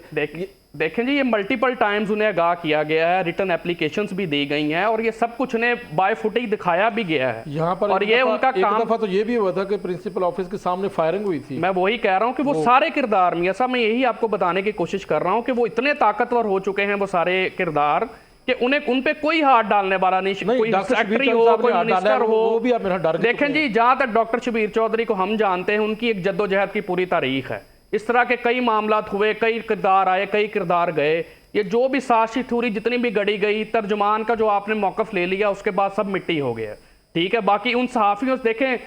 देखें जी, ये मल्टीपल टाइम्स उन्हें आगाह किया गया है, रिटन एप्लीकेशंस भी दी गई हैं और ये सब कुछ उन्हें बाय फुटेज दिखाया भी गया है यहाँ पर। और ये उनका काम, दफा तो ये भी हुआ था कि प्रिंसिपल ऑफिस के सामने फायरिंग हुई थी। मैं वही कह रहा हूँ कि वो सारे किरदार, मियां साहब मैं यही आपको बताने की कोशिश कर रहा हूँ कि वो इतने ताकतवर हो चुके हैं वो सारे किरदार कि उन्हें उन पे कोई हाथ डालने वाला नहीं, कोई सेक्रेटरी हो, कोई मिनिस्टर हो। देखें जी, जहां तक डॉक्टर शबीर चौधरी को हम जानते हैं, उनकी एक जद्दोजहद की पूरी तारीख है। इस तरह के कई मामलात हुए, कई किरदार आए, कई किरदार गए। ये जो भी साजिश थ्योरी जितनी भी गढ़ी गई, तर्जुमान का जो आपने मौकफ ले लिया उसके बाद सब मिट्टी हो गया, ठीक है। बाकी उन सहाफ़ियों से देखें,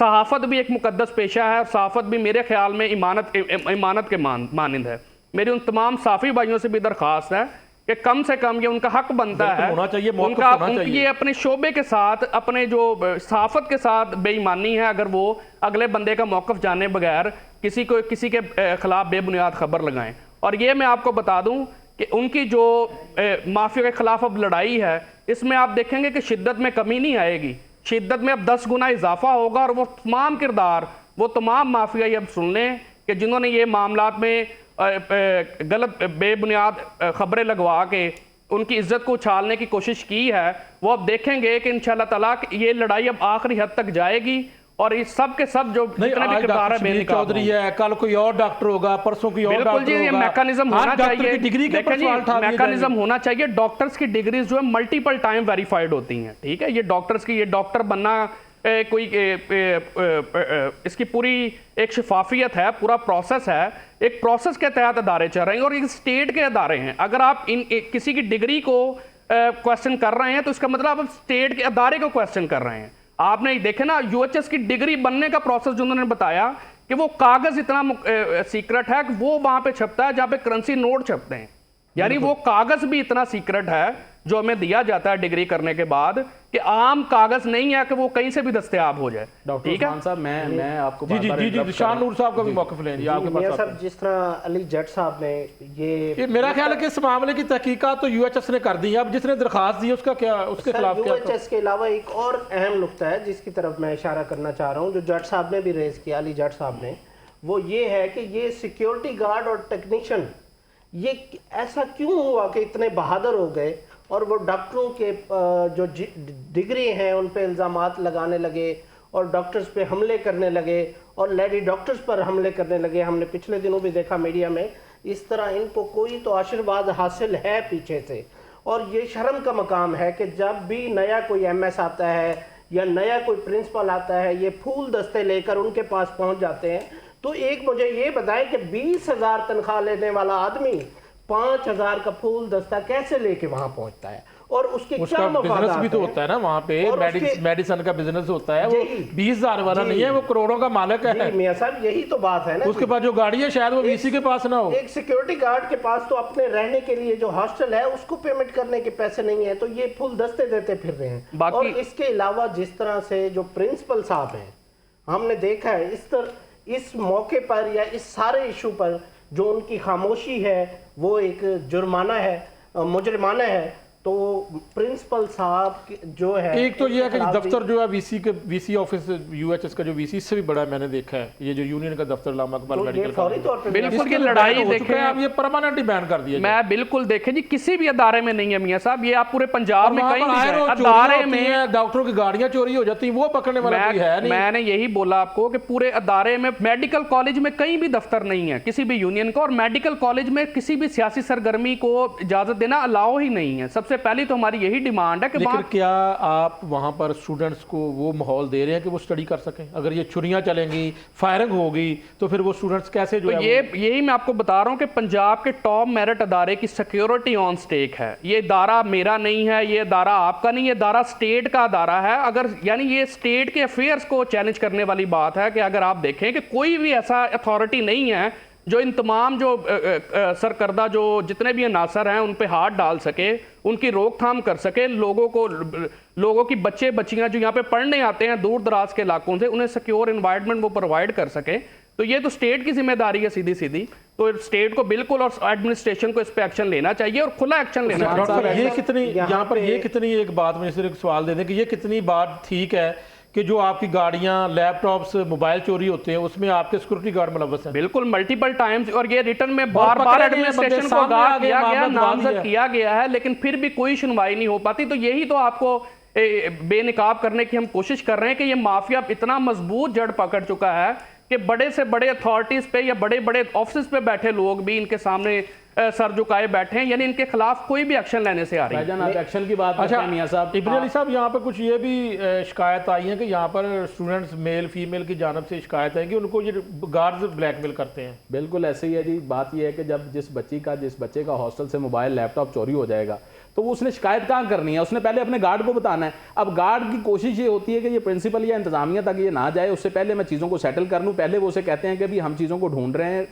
सहाफ़त भी एक मुकद्दस पेशा है और सहाफ़त भी मेरे ख्याल में इमानत के मानंद है। मेरी उन तमाम साफ़ी भाइयों से भी दरख्वास्त है कि कम से कम ये उनका हक बनता है, होना चाहिए, ये अपने शोबे के साथ, अपने जो सहाफ़त के साथ बेईमानी है अगर वो अगले बंदे का मौकफ जाने बगैर किसी के खिलाफ बेबुनियाद खबर लगाएं। और ये मैं आपको बता दूं कि उनकी जो माफिया के खिलाफ अब लड़ाई है, इसमें आप देखेंगे कि शिद्दत में कमी नहीं आएगी, शिद्दत में अब 10 गुना इजाफा होगा। और वो तमाम किरदार, वो तमाम माफिया ये अब सुन लें कि जिन्होंने ये मामलात में गलत बेबुनियाद खबरें लगवा के उनकी इज्जत को उछालने की कोशिश की है, वो अब देखेंगे कि इंशाल्लाह ताला ये लड़ाई अब आखिरी हद तक जाएगी और ये सब के सब जो नहीं, जितने भी आज किरदार डॉक्टर है शबीर चौधरी है, कल कोई और डॉक्टर होगा, परसों कोई और बिल्कुल डॉक्टर जी, ये होगा। मैकेनिज्म हर होना डॉक्टर चाहिए। की डिग्री के देखें ऊपर जी, सवाल उठा दिए मैकेनिज्म जाएंगे। होना चाहिए। डॉक्टर्स की डिग्रीज जो है मल्टीपल टाइम वेरीफाइड होती हैं, ठीक है। ये डॉक्टर्स की, ये डॉक्टर बनना कोई इसकी पूरी एक शफाफियत है, पूरा प्रोसेस है, एक प्रोसेस के तहत अदारे चल रहे हैं और ये स्टेट के अदारे हैं। अगर आप किसी की डिग्री को क्वेश्चन कर रहे हैं तो इसका मतलब आप स्टेट के अदारे को क्वेश्चन कर रहे हैं। आपने देखे ना यूएचएस की डिग्री बनने का प्रोसेस जो उन्होंने बताया कि वो कागज इतना सीक्रेट है कि वो वहां पे छपता है जहां पे करेंसी नोट छपते हैं, यानी वो कागज भी इतना सीक्रेट है जो हमें दिया जाता है डिग्री करने के बाद कि आम कागज नहीं है कि वो कहीं से भी दस्तयाब हो जाए। डॉक्टर ठीक है, उस्मान साहब, मैं आपको जी जी जी जी शान नूर साहब का भी मौक़िफ़ लें जी, आपके मियां पास साहब, जिस तरह अली जट साहब ने ये मेरा ख्याल है कि इस मामले की तहकीकात तो यूएचएस ने कर दी है। अब जिसने दरखास्त दी है उसका क्या, उसके खिलाफ क्या? यूएचएस के अलावा एक और अहम नुक्ता है जिसकी तरफ मैं इशारा करना चाह रहा हूँ, जो जट साहब ने भी रेज किया, अली जट साहब ने, वो ये है कि ये सिक्योरिटी गार्ड और टेक्नीशियन ये ऐसा क्यों हुआ कि इतने बहादुर हो गए और वो डॉक्टरों के जो डिग्री हैं उन पे इल्ज़ामात लगाने लगे और डॉक्टर्स पे हमले करने लगे और लेडी डॉक्टर्स पर हमले करने लगे। हमने पिछले दिनों भी देखा मीडिया में, इस तरह इनको कोई तो आशीर्वाद हासिल है पीछे से। और ये शर्म का मकाम है कि जब भी नया कोई एमएस आता है या नया कोई प्रिंसिपल आता है, ये फूल दस्ते लेकर उनके पास पहुंच जाते हैं। तो एक मुझे ये बताएं कि 20,000 तनख्वाह लेने वाला आदमी 5,000 का फूल दस्ता कैसे लेके वहां पहुंचता है और उसके उसका क्या बिजनेस मफादात भी तो हैं? होता है ना वहाँ पे, और उसके- मेडिसिन का बिजनेस होता है। वो जी, 20,000 वाला जी, नहीं है, वो करोड़ों का मालिक है। जी मियां साहब, यही तो बात है ना। उसके पास जो गाड़ी है शायद वो वीसी के पास ना हो। एक सिक्योरिटी गार्ड के पास तो अपने रहने के लिए जो हॉस्टल है उसको पेमेंट करने के पैसे नहीं है, तो ये फुल दस्ते देते फिर रहे हैं। बाकी- और इसके अलावा जिस तरह से जो प्रिंसिपल साहब हैं, हमने देखा है इस मौके पर या इस सारे इशू पर जो उनकी खामोशी है वो एक जुर्माना है, मुजरिमाना है। तो प्रिंसिपल साहब जो है, एक तो ये है कि दफ्तर जो है वीसी ऑफिस यूएचएस का जो वीसी, इससे भी बड़ा मैंने देखा है ये जो यूनियन का दफ्तर लामा इकबाल तो ये मेडिकल फौरी तौर पे बिल्कुल ये लड़ाई देखें, अब ये परमानेंट बैन कर दिया। मैं बिल्कुल देखें जी, किसी भी अदारे में नहीं है मियां साहब, ये आप पूरे पंजाब में कहीं भी जाएं, अदारे अदारे में में डॉक्टरों की गाड़ियां चोरी हो जाती हैं, वो पकड़ने वाला कोई है नहीं। मैंने यही बोला आपको कि पूरे अदारे में, मेडिकल कॉलेज में कहीं भी दफ्तर नहीं है किसी भी यूनियन का, और मेडिकल कॉलेज में किसी भी सियासी सरगर्मी को इजाजत देना अलाउ ही नहीं है। सबसे पहली तो हमारी यही डिमांड है कि लेकिन वहाँ क्या आप वहां पर स्टूडेंट्स को वो माहौल दे रहे हैं कि वो स्टडी कर सकें? अगर ये छुरियां चलेंगी, फायरिंग होगी, तो फिर वो स्टूडेंट्स कैसे जो तो है यही मैं आपको बता रहा हूं कि पंजाब के टॉप मेरिट अदारे की सिक्योरिटी ऑन स्टेक है। ये इदारा मेरा नहीं है, ये इदारा आपका नहीं, ये इदारा स्टेट का इदारा है। अगर यानी ये स्टेट के अफेयर्स को चैलेंज करने वाली बात है कि अगर आप देखें कि कोई भी ऐसा अथॉरिटी नहीं है जो इन तमाम जो सरकर्दा जो जितने भी अनासर हैं उन पे हाथ डाल सके, उनकी रोकथाम कर सके, लोगों की बच्चे बच्चियां जो यहाँ पे पढ़ने आते हैं दूर दराज के इलाकों से, उन्हें सिक्योर एनवायरनमेंट वो प्रोवाइड कर सके। तो ये तो स्टेट की जिम्मेदारी है सीधी सीधी, तो स्टेट को बिल्कुल और एडमिनिस्ट्रेशन को इस पे एक्शन लेना चाहिए और खुला एक्शन लेना चाहिए। डॉक्टर ये कितनी यहाँ यहाँ पर पे- ये कितनी, एक बात मुझे सिर्फ सवाल दे दें कि ये कितनी बात ठीक है कि जो आपकी गाड़ियां, लैपटॉप्स, मोबाइल चोरी होते हैं उसमें आपके सिक्योरिटी गार्ड मुलव्वस हैं? बिल्कुल मल्टीपल टाइम्स, और ये रिटर्न में बार बार पकड़े गए एडमिनिस्ट्रेशन बंदे को सामने आगाह आ गए, किया गया, मामला दबा नामजद दिया। किया गया है, लेकिन फिर भी कोई सुनवाई नहीं हो पाती। तो यही तो आपको बेनकाब करने की हम कोशिश कर रहे हैं कि ये माफिया इतना मजबूत जड़ पकड़ चुका है कि बड़े से बड़े अथॉरिटीज पे या बड़े बड़े ऑफिस पे बैठे लोग भी इनके सामने सर झुकाए बैठे हैं, यानी इनके खिलाफ कोई भी एक्शन लेने से आ रही है। भाईजान, आप एक्शन की बात करते हैं मियां साहब। इब्राहिम अली साहब, यहाँ पे कुछ ये भी शिकायत आई है कि यहाँ पर स्टूडेंट्स मेल फीमेल की जानब से शिकायत है कि उनको ये गार्ड्स ब्लैकमेल करते हैं। बिल्कुल ऐसे ही है जी। बात यह है कि जब जिस बच्चे का हॉस्टल से मोबाइल लैपटॉप चोरी हो जाएगा तो वो उसने शिकायत कहाँ करनी है? उसने पहले अपने गार्ड को बताना है। अब गार्ड की कोशिश ये होती है कि ये प्रिंसिपल या इंतजामिया तक ये ना जाए, उससे पहले मैं चीज़ों को सेटल कर लूँ। पहले वो उसे कहते हैं कि भी हम चीज़ों को ढूंढ रहे हैं,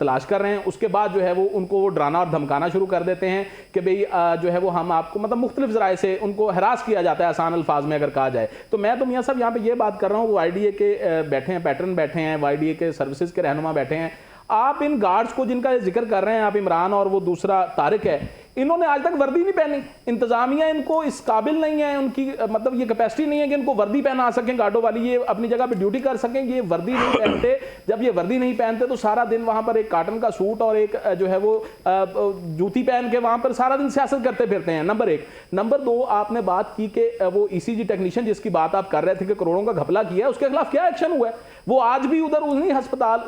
तलाश कर रहे हैं। उसके बाद जो है वो उनको डराना और धमकाना शुरू कर देते हैं कि भाई जो है वो हम आपको, मतलब मुख्तलिफ ज़राए से उनको हरास किया जाता है, आसान अल्फाज में अगर कहा जाए तो। मैं तो मियां साहब यहाँ पे ये बात कर रहा हूँ, वो IDA के बैठे हैं, पैटर्न बैठे हैं, YDA के सर्विसेज के रहनुमा बैठे हैं। आप इन गार्ड्स को जिनका जिक्र कर रहे हैं आप, इमरान और वो दूसरा तारिक है, इन्होंने आज तक वर्दी नहीं पहनी। इंतजामिया इनको इस काबिल नहीं है, उनकी मतलब ये कैपेसिटी नहीं है कि इनको वर्दी पहना सकें गार्डों वाली, ये अपनी जगह पे ड्यूटी कर सकें। ये वर्दी नहीं पहनते। जब ये वर्दी नहीं पहनते तो सारा दिन वहां पर एक कॉटन का सूट और एक जो है वो जूती पहन के वहां पर सारा दिन सियासत करते फिरते हैं, नंबर एक। नंबर दो, आपने बात की कि वो ईसीजी टेक्नीशियन जिसकी बात आप कर रहे थे कि करोड़ों का घपला किया है, उसके खिलाफ क्या एक्शन हुआ है? वो आज भी उधर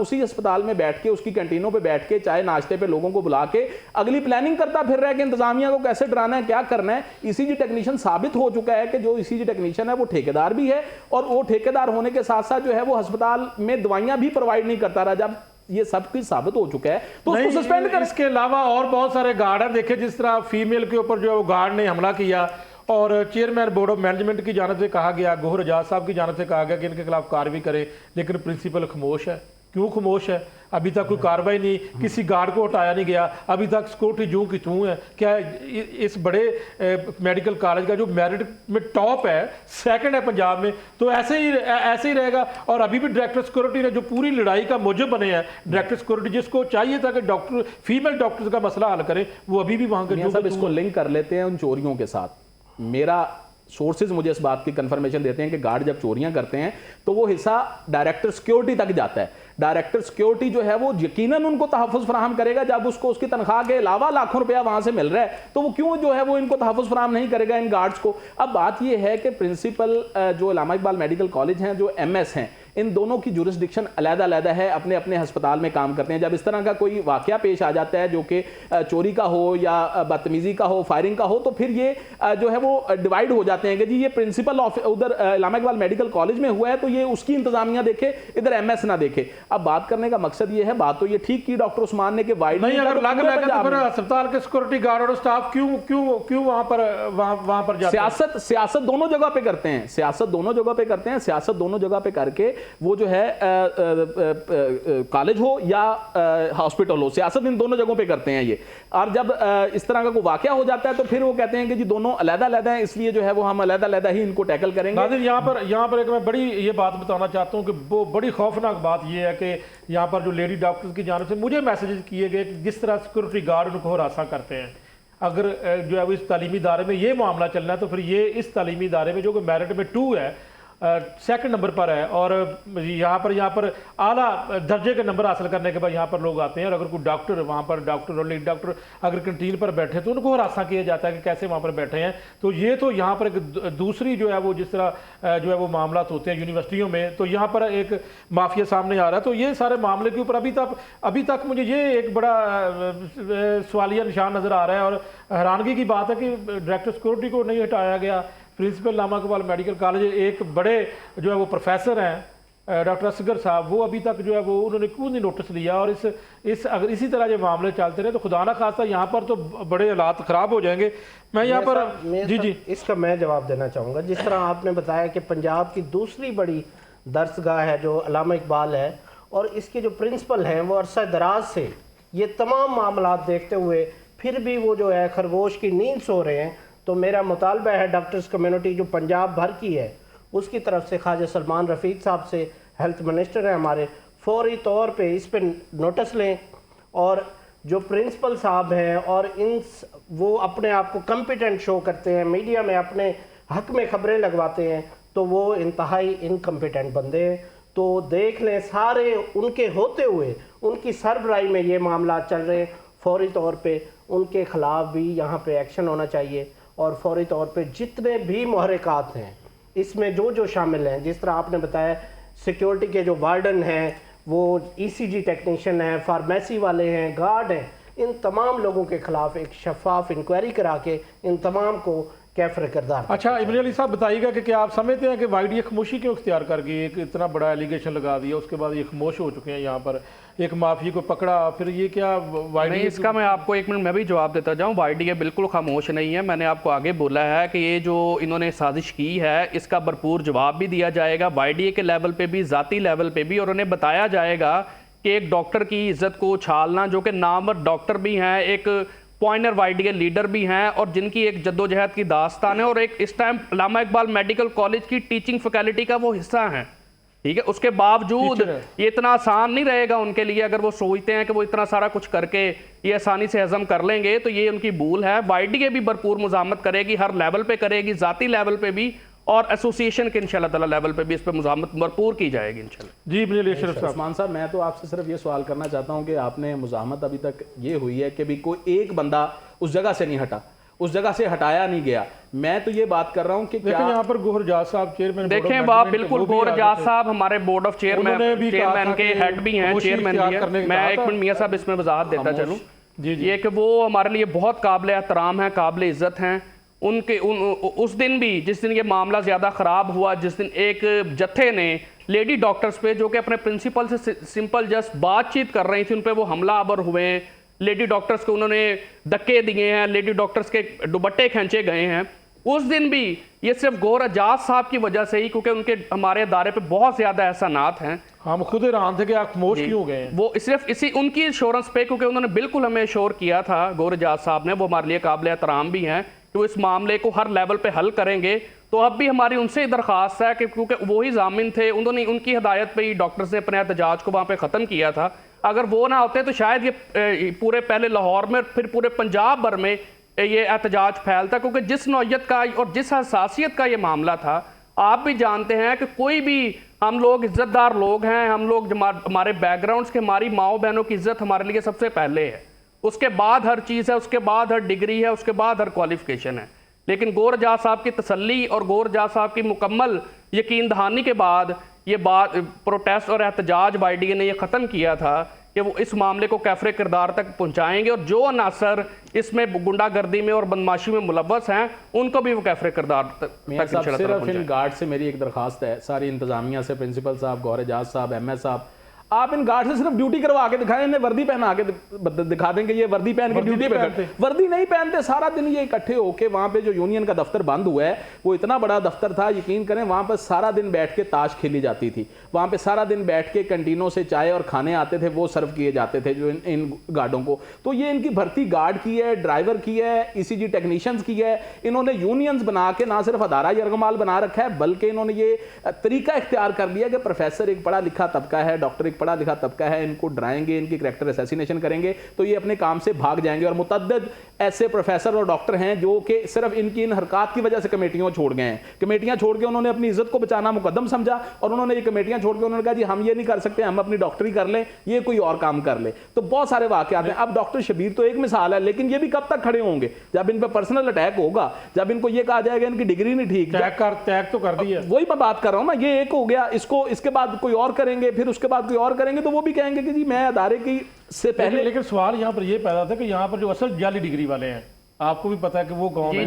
उसी अस्पताल में बैठ के, उसकी कैंटीनों पे बैठ के, चाय नाश्ते पे लोगों को बुला के अगली प्लानिंग करता फिर रहा है कि इंतजामिया को कैसे डराना है, क्या करना है। ईसीजी टेक्नीशियन साबित हो चुका है कि जो ईसीजी टेक्नीशियन है वो ठेकेदार भी है, और वो ठेकेदार होने के साथ साथ जो है वो अस्पताल में दवाइयां भी प्रोवाइड नहीं करता रहा। जब ये सब कुछ साबित हो चुका है तो उसको सस्पेंड करें। इसके अलावा और बहुत सारे गार्ड हैं। देखिए जिस तरह फीमेल के ऊपर जो गार्ड ने हमला किया और चेयरमैन बोर्ड ऑफ मैनेजमेंट की जानिब से कहा गया, गोहर एजाज साहब की जानिब से कहा गया कि इनके खिलाफ कार्रवाई करें, लेकिन प्रिंसिपल खामोश है। क्यों खामोश है? अभी तक कोई कार्रवाई नहीं, किसी गार्ड को हटाया नहीं गया, अभी तक सिक्योरिटी जूं की तूं है। क्या इस बड़े मेडिकल कॉलेज का जो मेरिट में टॉप है, सेकंड है पंजाब में, तो ऐसे ही रहेगा? और अभी भी डायरेक्टर सिक्योरिटी ने जो पूरी लड़ाई का मूजब बने हैं, डायरेक्टर सिक्योरिटी जिसको चाहिए था कि डॉक्टर फीमेल डॉक्टर्स का मसला हल करें, वो अभी भी वहां के सब इसको लिंक कर लेते हैं उन चोरियों के साथ। मेरा सोर्सेज मुझे इस बात की कंफर्मेशन देते हैं कि गार्ड जब चोरियां करते हैं तो वो हिस्सा डायरेक्टर सिक्योरिटी तक जाता है। डायरेक्टर सिक्योरिटी जो है वो यकीनन उनको तहफ़्फ़ुज़ फराहम करेगा। जब उसको उसकी तनख्वाह के अलावा लाखों रुपया वहां से मिल रहा है तो वो क्यों जो है वो इनको तहफ़्फ़ुज़ फराहम नहीं करेगा इन गार्ड्स को। अब बात ये है कि प्रिंसिपल जो अल्लामा इकबाल मेडिकल कॉलेज हैं, जो MS हैं, इन दोनों की जुरिस्डिक्शन अलग-अलग है, अपने अपने अस्पताल में काम करते हैं। जब इस तरह का कोई वाकया पेश आ जाता है जो कि चोरी का हो या बदतमीजी का हो, फायरिंग का हो, तो फिर ये जो है वो डिवाइड हो जाते हैं कि जी ये प्रिंसिपल उधर अल्लामा इकबाल मेडिकल कॉलेज में हुआ है तो ये उसकी इंतजामिया देखे, इधर MS ना देखे। अब बात करने का मकसद ये है, बात तो ये ठीक की डॉक्टर उस्मान ने कि वाइड नहीं, अगर लग रहा है तो फिर अस्पताल के सिक्योरिटी गार्ड और स्टाफ क्यों वहां पर जाते हैं? सियासत दोनों जगह पे करते हैं, सियासत दोनों जगह पे करते हैं। सियासत दोनों जगह पे करके वो जो है कॉलेज हो या हॉस्पिटल हो, सियासत इन दोनों जगहों पे करते हैं ये। और जब इस तरह का कोई वाकया हो जाता है तो फिर वो कहते हैं कि जी दोनों अलग-अलग हैं, इसलिए जो है वो हम अलग-अलग ही इनको टैकल करेंगे। नाज़रीन, यहाँ पर एक मैं बड़ी ये बात बताना चाहता हूँ कि वो बड़ी खौफनाक बात ये है कि यहाँ पर जो लेडी डॉक्टर्स की जानिब से मुझे मैसेजेस किए गए कि जिस तरह सिक्योरिटी गार्ड उनको हरासा करते हैं, अगर जो है वो इस तालीमी इदारे में ये मामला चलना है तो फिर ये इस तालीमी इदारे में जो कि मेरिट में 2 है, सेकंड नंबर पर है, और यहाँ पर आला दर्जे के नंबर हासिल करने के बाद यहाँ पर लोग आते हैं, और अगर कोई डॉक्टर वहाँ पर डॉक्टर और लीड डॉक्टर अगर कैंटीन पर बैठे तो उनको हरासा किया जाता है कि कैसे वहाँ पर बैठे हैं। तो ये तो यहाँ पर एक दूसरी जो है वो जिस तरह जो है वो मामला होते हैं यूनिवर्सिटियों में, तो यहाँ पर एक माफिया सामने आ रहा है। तो ये सारे मामले के ऊपर अभी तक मुझे ये एक बड़ा सवालिया निशान नज़र आ रहा है, और हैरानगी की बात है कि डायरेक्टर सिक्योरिटी को नहीं हटाया गया। प्रिंसिपल अल्लामा इकबाल मेडिकल कॉलेज एक बड़े जो है वो प्रोफेसर हैं डॉक्टर असगर साहब, वो अभी तक जो है वो उन्होंने क्यों नहीं नोटिस लिया? और अगर इसी तरह जो मामले चलते रहे तो खुदा ना खास्ता यहाँ पर तो बड़े हालात ख़राब हो जाएंगे। मैं यहाँ पर जी इसका मैं जवाब देना चाहूँगा। जिस तरह आपने बताया कि पंजाब की दूसरी बड़ी दरसगाह है जो अल्लामा इकबाल है, और इसके जो प्रिंसिपल हैं वो अरसा दराज से ये तमाम मामला देखते हुए फिर भी वो जो है खरगोश की नींद सो रहे हैं, तो मेरा मुतालबा है डॉक्टर्स कम्युनिटी जो पंजाब भर की है उसकी तरफ से ख्वाजा सलमान रफ़ीक साहब से, हेल्थ मिनिस्टर हैं हमारे, फौरी तौर पे इस पर नोटिस लें। और जो प्रिंसिपल साहब हैं और वो अपने आप को कम्पिटेंट शो करते हैं, मीडिया में अपने हक में खबरें लगवाते हैं, तो वो इंतहाई इनकम्पिटेंट बंदे हैं। तो देख लें, सारे उनके होते हुए उनकी सरबराही में ये मामला चल रहे हैं, फौरी तौर पे उनके ख़िलाफ़ भी यहाँ पे एक्शन होना चाहिए। और फौरी तौर पे जितने भी मुहर्रिकात हैं इसमें जो शामिल हैं, जिस तरह आपने बताया सिक्योरिटी के जो वार्डन हैं, वो ECG टेक्नीशियन हैं, फार्मेसी वाले हैं, गार्ड हैं, इन तमाम लोगों के खिलाफ एक शफाफ इंक्वायरी करा के इन तमाम को कैफर किरदार। अच्छा इमरान अली साहब बताइएगा कि क्या आप समझते हैं कि वाइडी खामोशी क्यों इख्तियार कर गई? एक इतना बड़ा एलिगेशन लगा दिया, उसके बाद ये खामोश हो चुके हैं, यहाँ पर एक माफिया को पकड़ा, फिर ये क्या वाइडी? नहीं, इसका मैं आपको 1 मिनट में भी जवाब देता जाऊँ। वाइडी बिल्कुल खामोश नहीं है। मैंने आपको आगे बोला है कि ये जो इन्होंने साजिश की है इसका भरपूर जवाब भी दिया जाएगा, वाइडी के लेवल पे भी, ज़ाती लेवल पे भी, और उन्हें बताया जाएगा कि एक डॉक्टर की इज्जत को उछालना, जो कि नामवर डॉक्टर भी हैं, एक पॉइंटर वाइडी लीडर भी हैं, और जिनकी एक जद्दोजहद की दास्तान है, और एक इस टाइम अल्लामा इकबाल मेडिकल कॉलेज की टीचिंग फैकल्टी का वो हिस्सा हैं। ठीक है। उसके बावजूद टीचर है। ये इतना आसान नहीं रहेगा उनके लिए, अगर वो सोचते हैं कि वो इतना सारा कुछ करके ये आसानी से हजम कर लेंगे, तो ये उनकी भूल है। YDA भी भरपूर मुजामत करेगी, हर लेवल पे करेगी, ज़ाती लेवल पे भी और एसोसिएशन के इंशाल्लाह ताला लेवल पे भी इस पे मुजामत भरपूर की जाएगी इंशाल्लाह। जी बिल्कुल अशरफ साहब। उस्मान साहब, मैं तो आपसे सिर्फ ये सवाल करना चाहता हूँ कि आपने मुजाहमत अभी तक ये हुई है कि भी कोई एक बंदा उस जगह से नहीं हटा, उस जगह से हटाया नहीं गया। मैं तो ये बात कर रहा हूँ कि देखें क्या यहाँ पर गोहर जाज साहब चेयरमैन देखें वाह, बिल्कुल गोहर एजाज साहब हमारे बोर्ड ऑफ चेयरमैन के हेड भी हैं, चेयरमैन भी हैं। मैं एक मिनट मियां साहब इसमें वजाहत देता चलूँ, ये कि वो हमारे लिए बहुत काबिल एहतराम है, काबिल इज्जत हैं। उनके उस दिन भी जिस दिन ये मामला ज़्यादा ख़राब हुआ, जिस दिन एक जत्थे ने लेडी डॉक्टर्स पे जो कि अपने प्रिंसिपल से सिंपल जस्ट बातचीत कर रही थी, उन पे वो हमलावर हुए, लेडी डॉक्टर्स को उन्होंने धक्के दिए हैं, लेडी डॉक्टर्स के दुपट्टे खींचे गए हैं, उस दिन भी ये सिर्फ गोहर एजाज साहब की वजह से ही, क्योंकि उनके हमारे अदारे पे बहुत ज़्यादा एहसानात हैं। हम खुद हैरान थे कि आप खामोश क्यों गए हैं। वो सिर्फ इसी उनकी इंश्योरेंस पे, क्योंकि उन्होंने बिल्कुल हमें श्योर किया था गोहर एजाज साहब ने, वो हमारे लिए काबिल एहतराम भी हैं कि वो इस मामले को हर लेवल पे हल करेंगे। तो अब भी हमारी उनसे दरख्वास्त है कि क्योंकि वही जामिन थे, उन्होंने उनकी हिदायत पे ही डॉक्टर्स ने अपने एहतजाज को वहाँ पे ख़त्म किया था। अगर वो ना होते तो शायद ये पूरे पहले लाहौर में फिर पूरे पंजाब भर में ये एहतजाज फैलता, क्योंकि जिस नौयत का और जिस हसासियत का ये मामला था, आप भी जानते हैं कि कोई भी, हम लोग इज्जतदार लोग हैं, हम लोग हमारे बैकग्राउंड्स के, हमारी माओ बहनों की इज्जत हमारे लिए सबसे पहले है, उसके बाद हर चीज़ है, उसके बाद हर डिग्री है, उसके बाद हर क्वालिफिकेशन है। लेकिन गोहर एजाज साहब की तसल्ली और गोहर एजाज साहब की मुकम्मल यकीन दहानी के बाद ये बात प्रोटेस्ट और एहतजाज YDA ने ये ख़त्म किया था कि वो इस मामले को कैफरे किरदार तक पहुंचाएंगे, और जो अनासर इसमें गुंडागर्दी में और बदमाशी में मुलव्वस हैं उनको भी वो कैफरे किरदार तक सिर्फ इन गार्ड से मेरी एक दरखास्त है, सारी इंतजामिया से, प्रिंसिपल साहब, गोहर एजाज साहब, MS साहब, आप इन गार्ड से सिर्फ ड्यूटी करवा के दिखाएं, इन्हें वर्दी पहना के दिखा देंगे, ये वर्दी पहन के ड्यूटी पे करते। वर्दी नहीं पहनते, सारा दिन ये इकट्ठे होके वहां पे जो यूनियन का दफ्तर बंद हुआ है, वो इतना बड़ा दफ्तर था, यकीन करें वहां पर सारा दिन बैठ के ताश खेली जाती थी, वहां पे सारा दिन बैठ के कैंटीनों से चाय और खाने आते थे, वो सर्व किए जाते थे जो इन गार्डों को। तो ये इनकी भर्ती गार्ड की है, ड्राइवर की है, ECG टेक्नीशियंस की है। इन्होंने यूनियंस बना के ना सिर्फ अदारा यरगमाल बना रखा है, बल्कि इन्होंने ये तरीका इख्तियार कर लिया कि प्रोफेसर एक पढ़ा लिखा तबका है, डॉक्टर एक पढ़ा लिखा तबका है, इनको डराएंगे, इनकी कैरेक्टर असैसिनेशन करेंगे तो ये अपने काम से भाग जाएंगे। और मुतअद्दिद ऐसे प्रोफेसर और डॉक्टर हैं जो कि सिर्फ इनकी इन हरकत की वजह से कमेटियां छोड़ गए हैं। कमेटियां छोड़ के उन्होंने अपनी इज्जत को बचाना मुकद्दम समझा, और उन्होंने ये कमेटियां छोड़ के उन्होंने कहा जी हम ये नहीं कर सकते, हम अपनी डॉक्टरी कर लें, ये कोई और काम कर ले। तो बहुत सारे वाकयात हैं। अब डॉक्टर शबीर तो एक मिसाल है, लेकिन ये भी कब तक खड़े होंगे? जब इन पर पर्सनल अटैक होगा, जब इनको ये कहा जाएगा इनकी डिग्री नहीं ठीक, टैग तो कर दिया, वही मैं बात कर रहा हूं ना, ये एक हो गया, इसको इसके बाद कोई और करेंगे, फिर उसके बाद कोई और करेंगे, तो वो भी कहेंगे कि जी मैं अदारे की से पहले। लेकिन सवाल यहाँ पर ये पैदा था कि यहाँ पर जो असल जाली डिग्री वाले हैं, आपको भी पता है कि वो गांव में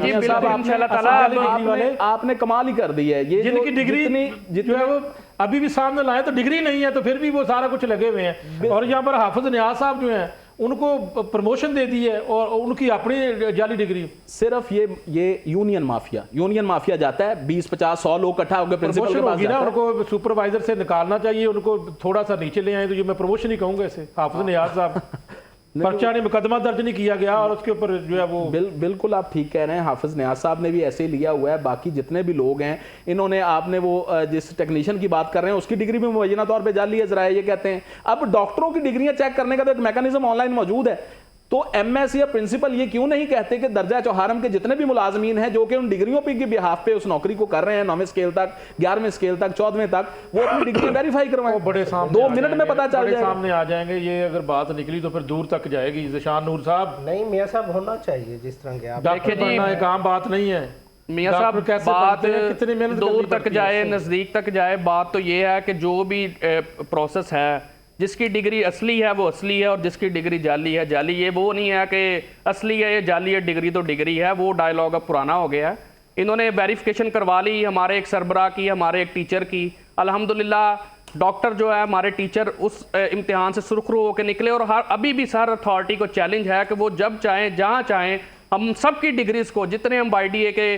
आपने कमाल ही कर दी है, ये जिनकी डिग्री जो है वो अभी भी सामने लाए, तो डिग्री नहीं है तो फिर भी वो सारा कुछ लगे हुए हैं। और यहाँ पर हाफिज नियाज साहब जो हैं उनको प्रमोशन दे दी है और उनकी अपनी जाली डिग्री। सिर्फ ये यूनियन माफिया जाता है, 20-50-100 लोग इकट्ठा होकर प्रिंसिपल के पास जाता है। उनको सुपरवाइजर से निकालना चाहिए, उनको थोड़ा सा नीचे ले आए, तो ये मैं प्रमोशन ही कहूंगा इसे। हाफिज नियाज साहब पर्चा ने मुकदमा दर्ज नहीं किया गया और उसके ऊपर जो है वो बिल्कुल आप ठीक कह रहे हैं। हाफिज नियाज साहब ने भी ऐसे ही लिया हुआ है, बाकी जितने भी लोग हैं इन्होंने, आपने वो जिस टेक्नीशियन की बात कर रहे हैं उसकी डिग्री भी मुबैना तौर पे जाली है जरा ये कहते हैं। अब डॉक्टरों की डिग्रियां चेक करने का तो एक मैकेनिज्म ऑनलाइन मौजूद है, तो MS या प्रिंसिपल ये क्यों नहीं कहते कि दर्जा चौहारम के जितने भी मुलाजमीन हैं जो कि उन डिग्रियों पे की बिहाफ पे उस नौकरी को कर रहे हैं, 9वें स्केल तक, 11वें स्केल तक, 14वें तक, वो अपनी डिग्री वेरीफाई करवाएं। बड़े सामने 2 मिनट में पता चल जाएगा, सामने आ जाएंगे। ये अगर बात निकली तो फिर दूर तक जाएगी। ज़िशान नूर साहब, नहीं मियां साहब होना चाहिए जिस तरह के आप डॉक्टर बनना एक आम बात नहीं है मियां साहब, बात कितनी मेहनत दूर तक जाए, नजदीक तक जाए, बात तो ये है कि जो भी प्रोसेस है, जिसकी डिग्री असली है वो असली है और जिसकी डिग्री जाली है जाली। ये वो नहीं है कि असली है ये जाली है, डिग्री तो डिग्री है, वो डायलॉग अब पुराना हो गया है। इन्होंने वेरिफिकेशन करवा ली, हमारे एक सरबरा की, हमारे एक टीचर की। अल्हम्दुलिल्लाह डॉक्टर जो है हमारे टीचर उस इम्तिहान से सुरखरू होकर निकले, और अभी भी सर अथॉरिटी को चैलेंज है कि वो जब चाहें जहाँ चाहें हम सबकी डिग्रीज को, जितने हम YDA के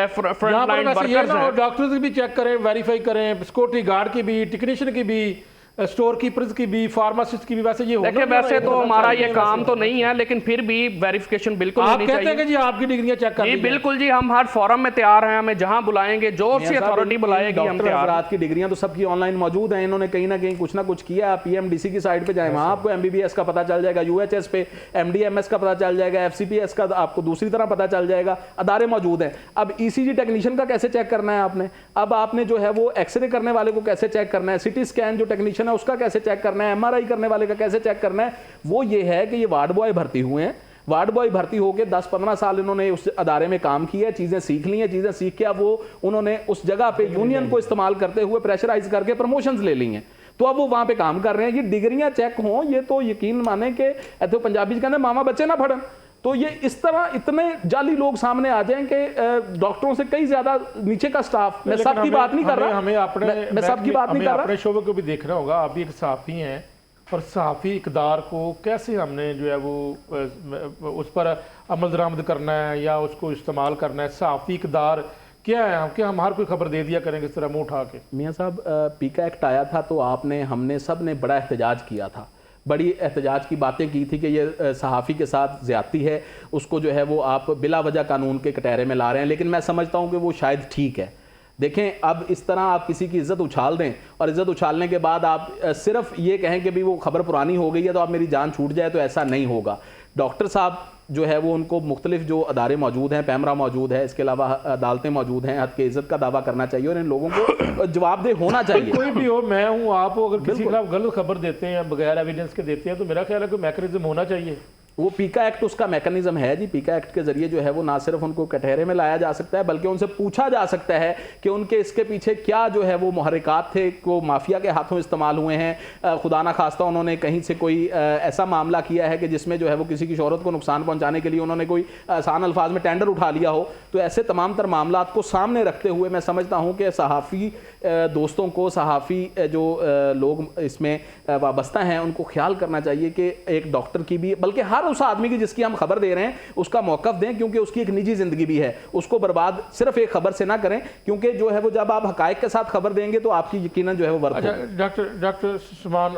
फ्रंट लाइन वर्कर्स हैं, डॉक्टर्स भी चेक करें, वेरीफाई करें, सिक्योरिटी गार्ड की भी, टेक्नीशियन की भी, स्टोर कीपर्स की भी, फार्मासिस्ट की भी, वैसे ये देखिए वैसे तो हमारा ये काम तो नहीं है, लेकिन फिर भी वेरिफिकेशन बिल्कुल आप होनी कहते हैं चाहिए। कि जी आपकी डिग्रियां चेक कर जी ली जाएं। बिल्कुल जी, हम हर फोरम में तैयार हैं, हमें जहां बुलाएंगे, जो सी अथॉरिटी बुलाएगी हम डॉक्टर तैयार हैं। हजरात की डिग्रियां तो सबकी ऑनलाइन मौजूद हैं, इन्होंने कहीं ना कहीं कुछ ना कुछ किया। आप पीएमडीसी की साइट पे जाएं, वहां आपको एमबीबीएस का पता चल जाएगा, यूएचएस पे एमडीएमएस का पता चल जाएगा, एफसीपीएस का आपको दूसरी तरह पता चल जाएगा, अदारे मौजूद हैं। अब ईसीजी टेक्नीशियन का कैसे चेक करना है आपने, अब आपने जो है वो एक्सरे करने वाले को कैसे चेक करना है, सिटी स्कैन जो टेक्नीशियन है उसका कैसे चेक करना है, एमआरआई करने वाले का कैसे चेक करना है, वो ये है कि ये वार्ड बॉय भर्ती हुए हैं। वार्ड बॉय भर्ती होकर 10-15 साल इन्होंने उस अदारे में काम किया है, चीजें सीख ली हैं, चीजें सीख के अब वो उन्होंने उस जगह पे यूनियन को इस्तेमाल करते हुए प्रेशराइज करके प्रमोशंस ले ली हैं, तो अब वो वहां पे काम कर रहे हैं। ये डिग्रियां चेक हों, ये तो यकीन माने कि तो पंजाबी कहते हैं मामा बच्चे ना फड़न, तो ये इस तरह इतने जाली लोग सामने आ जाएं कि डॉक्टरों से कई ज्यादा नीचे का स्टाफ, मैं सबकी बात नहीं कर रहा, हमें अपने मैं सबकी बात नहीं कर रहा, अपने शोबे को भी देखना होगा। आप भी एक सहाफ़ी हैं और सहाफ़ी इक़दार को कैसे हमने जो है वो उस पर अमल दरामद करना है या उसको इस्तेमाल करना है। सहाफ़ी इक़दार क्या है, हम हर कोई खबर दे दिया करेंगे इस तरह मुंह उठा के। मियाँ साहब पीका एक्ट आया था तो हमने सब ने बड़ा एहतजाज किया था, बड़ी एहतजाज की बातें की थी कि ये सहाफ़ी के साथ ज़्यादती है, उसको जो है वो आप बिला वजह कानून के कटहरे में ला रहे हैं। लेकिन मैं समझता हूँ कि वो शायद ठीक है। देखें, अब इस तरह आप किसी की इज्जत उछाल दें और इज्जत उछालने के बाद आप सिर्फ ये कहें कि भी वो खबर पुरानी हो गई है तो आप मेरी जान छूट जाए, तो ऐसा नहीं होगा। डॉक्टर साहब जो है वो उनको मुख्तलिफ जो अदारे मौजूद हैं, पैमरा मौजूद है, इसके अलावा अदालतें मौजूद हैं, हद के इज्जत का दावा करना चाहिए और इन लोगों को जवाबदेह होना चाहिए। कोई भी हो, मैं हूँ, आप हो, अगर किसी के खिलाफ गलत खबर देते हैं, बगैर एविडेंस के देते हैं, तो मेरा ख्याल है कि मैकेनिज्म होना चाहिए। वो पीका एक्ट उसका मैकेनिज्म है जी। पीका एक्ट के जरिए जो है वो ना सिर्फ उनको कटहरे में लाया जा सकता है बल्कि उनसे पूछा जा सकता है कि उनके इसके पीछे क्या जो है वो मुहर्रिकात थे, वो माफिया के हाथों इस्तेमाल हुए हैं, खुदा ना खास्ता उन्होंने कहीं से कोई ऐसा मामला किया है कि जिसमें जो है वो किसी की शोहरत को नुकसान पहुंचाने के लिए उन्होंने कोई आसान अल्फाज में टेंडर उठा लिया हो। तो ऐसे तमाम तर मामला को सामने रखते हुए मैं समझता हूँ कि सहाफ़ी दोस्तों को, सहाफ़ी जो लोग इसमें वाबस्ता हैं, उनको ख्याल करना चाहिए कि एक डॉक्टर की भी, बल्कि हर उस आदमी की जिसकी हम खबर दे रहे हैं उसका मौक़िफ़ दें, क्योंकि उसकी एक निजी ज़िंदगी भी है, उसको बर्बाद सिर्फ एक खबर से ना करें, क्योंकि जो है वो जब आप हक़ाइक़ के साथ खबर देंगे तो आपकी यकीनन जो है वो वर्क अच्छा, डॉक्टर सुमान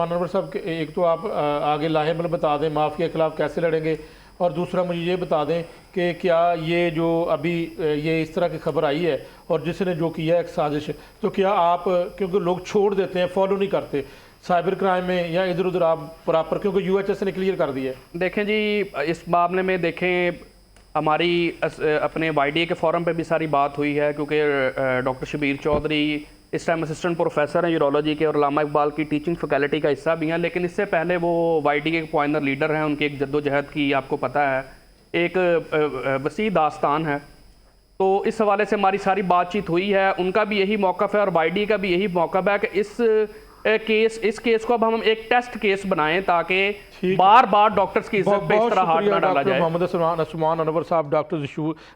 अनवर साहब, एक तो आप आगे लाहेमल बता दें माफिया के खिलाफ कैसे लड़ेंगे, और दूसरा मुझे ये बता दें कि क्या ये जो अभी ये इस तरह की खबर आई है और जिसने जो किया है एक साजिश, तो क्या आप, क्योंकि लोग छोड़ देते हैं, फॉलो नहीं करते साइबर क्राइम में या इधर उधर, आप प्रॉपर, क्योंकि यूएचएस ने क्लियर कर दिया है। देखें जी, इस मामले में देखें हमारी अपने वाईडीए के फोरम पे भी सारी बात हुई है, क्योंकि डॉक्टर शबीर चौधरी इस टाइम असिस्टेंट प्रोफेसर हैं यूरोलॉजी के और अल्लामा इकबाल की टीचिंग फैकल्टी का हिस्सा भी हैं, लेकिन इससे पहले वो वाईडीए के पॉइंटर लीडर हैं, उनकी एक जद्दोजहद की आपको पता है, एक वसी दास्तान है। तो इस हवाले से हमारी सारी बातचीत हुई है, उनका भी यही मौक़िफ़ है और वाईडीए का भी यही मौक़िफ़ है कि इस केस को अब हम एक टेस्ट केस बनाएं ताकि बार बार डॉक्टर्स की इज्जत पे इस तरह हाथ ना डाला जाए। मोहम्मद सुमान अनवर साहब, डॉक्टर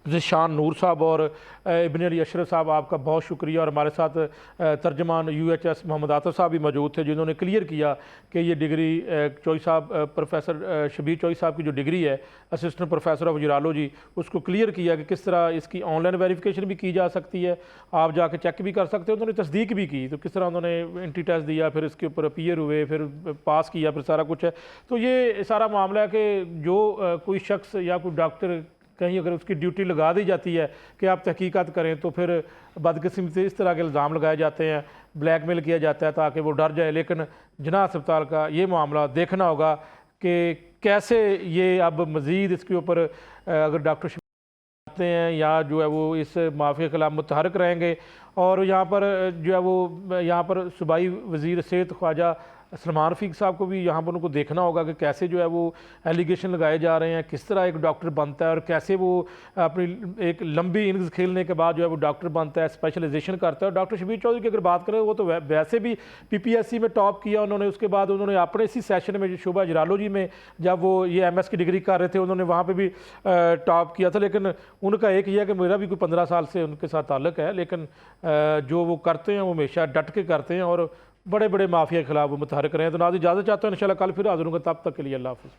ज़िशान नूर साहब और इब्न अली अशरफ साहब, आपका बहुत शुक्रिया। और हमारे साथ तर्जमान यूएचएस मोहम्मद आतिफ साहब भी मौजूद थे, जिन्होंने क्लियर किया कि ये डिग्री चौई साहब, प्रोफेसर शबीर चौई साहब की जो डिग्री है असिस्टेंट प्रोफेसर ऑफ यूरोलॉजी, उसको क्लियर किया कि किस तरह इसकी ऑनलाइन वेरिफिकेशन भी की जा सकती है, आप जाके चेक भी कर सकते हो। उन्होंने तस्दीक भी की, तो किस तरह उन्होंने एंट्री टेस्ट दिया, फिर इसके ऊपर अपीयर हुए, फिर पास किया, फिर सारा कुछ है। तो ये सारा मामला है कि जो कोई शख्स या कोई डॉक्टर कहीं अगर उसकी ड्यूटी लगा दी जाती है कि आप तहकीकात करें, तो फिर बदकिस्मती से इस तरह के इल्ज़ाम लगाए जाते हैं, ब्लैकमेल किया जाता है ताकि वो डर जाए। लेकिन जिनाह अस्पताल का ये मामला देखना होगा कि कैसे ये अब मज़ीद इसके ऊपर अगर डॉक्टर आते हैं या जो है वो इस माफिया के खिलाफ मुतहरक रहेंगे। और यहाँ पर जो है वो यहाँ पर सूबाई वज़ीर सेहत ख्वाजा सलमान रफ़ीक साहब को भी यहाँ पर उनको देखना होगा कि कैसे जो है वो एलिगेशन लगाए जा रहे हैं, किस तरह एक डॉक्टर बनता है और कैसे वो अपनी एक लंबी इनिंग्स खेलने के बाद जो है वो डॉक्टर बनता है, स्पेशलाइजेशन करता है। डॉक्टर शबीर चौधरी की अगर बात करें, वो तो वैसे भी PPSC में टॉप किया उन्होंने, उसके बाद उन्होंने अपने इसी सेशन में शोबा यूरोलॉजी में जब वो ये MS की डिग्री कर रहे थे, उन्होंने वहाँ पर भी टॉप किया था। लेकिन उनका एक ही है कि मेरा भी कोई 15 साल से उनके साथ ताल्लुक़ है, लेकिन जो वो करते हैं वो हमेशा डट के करते हैं और बड़े बड़े माफिया के खिलाफ वो मुतहरक रहे हैं। तो नाज़रीन इजाज़त चाहते हैं, इंशाल्लाह कल फिर हाज़िर होंगे, तब तक के लिए अल्लाह हाफ़िज़।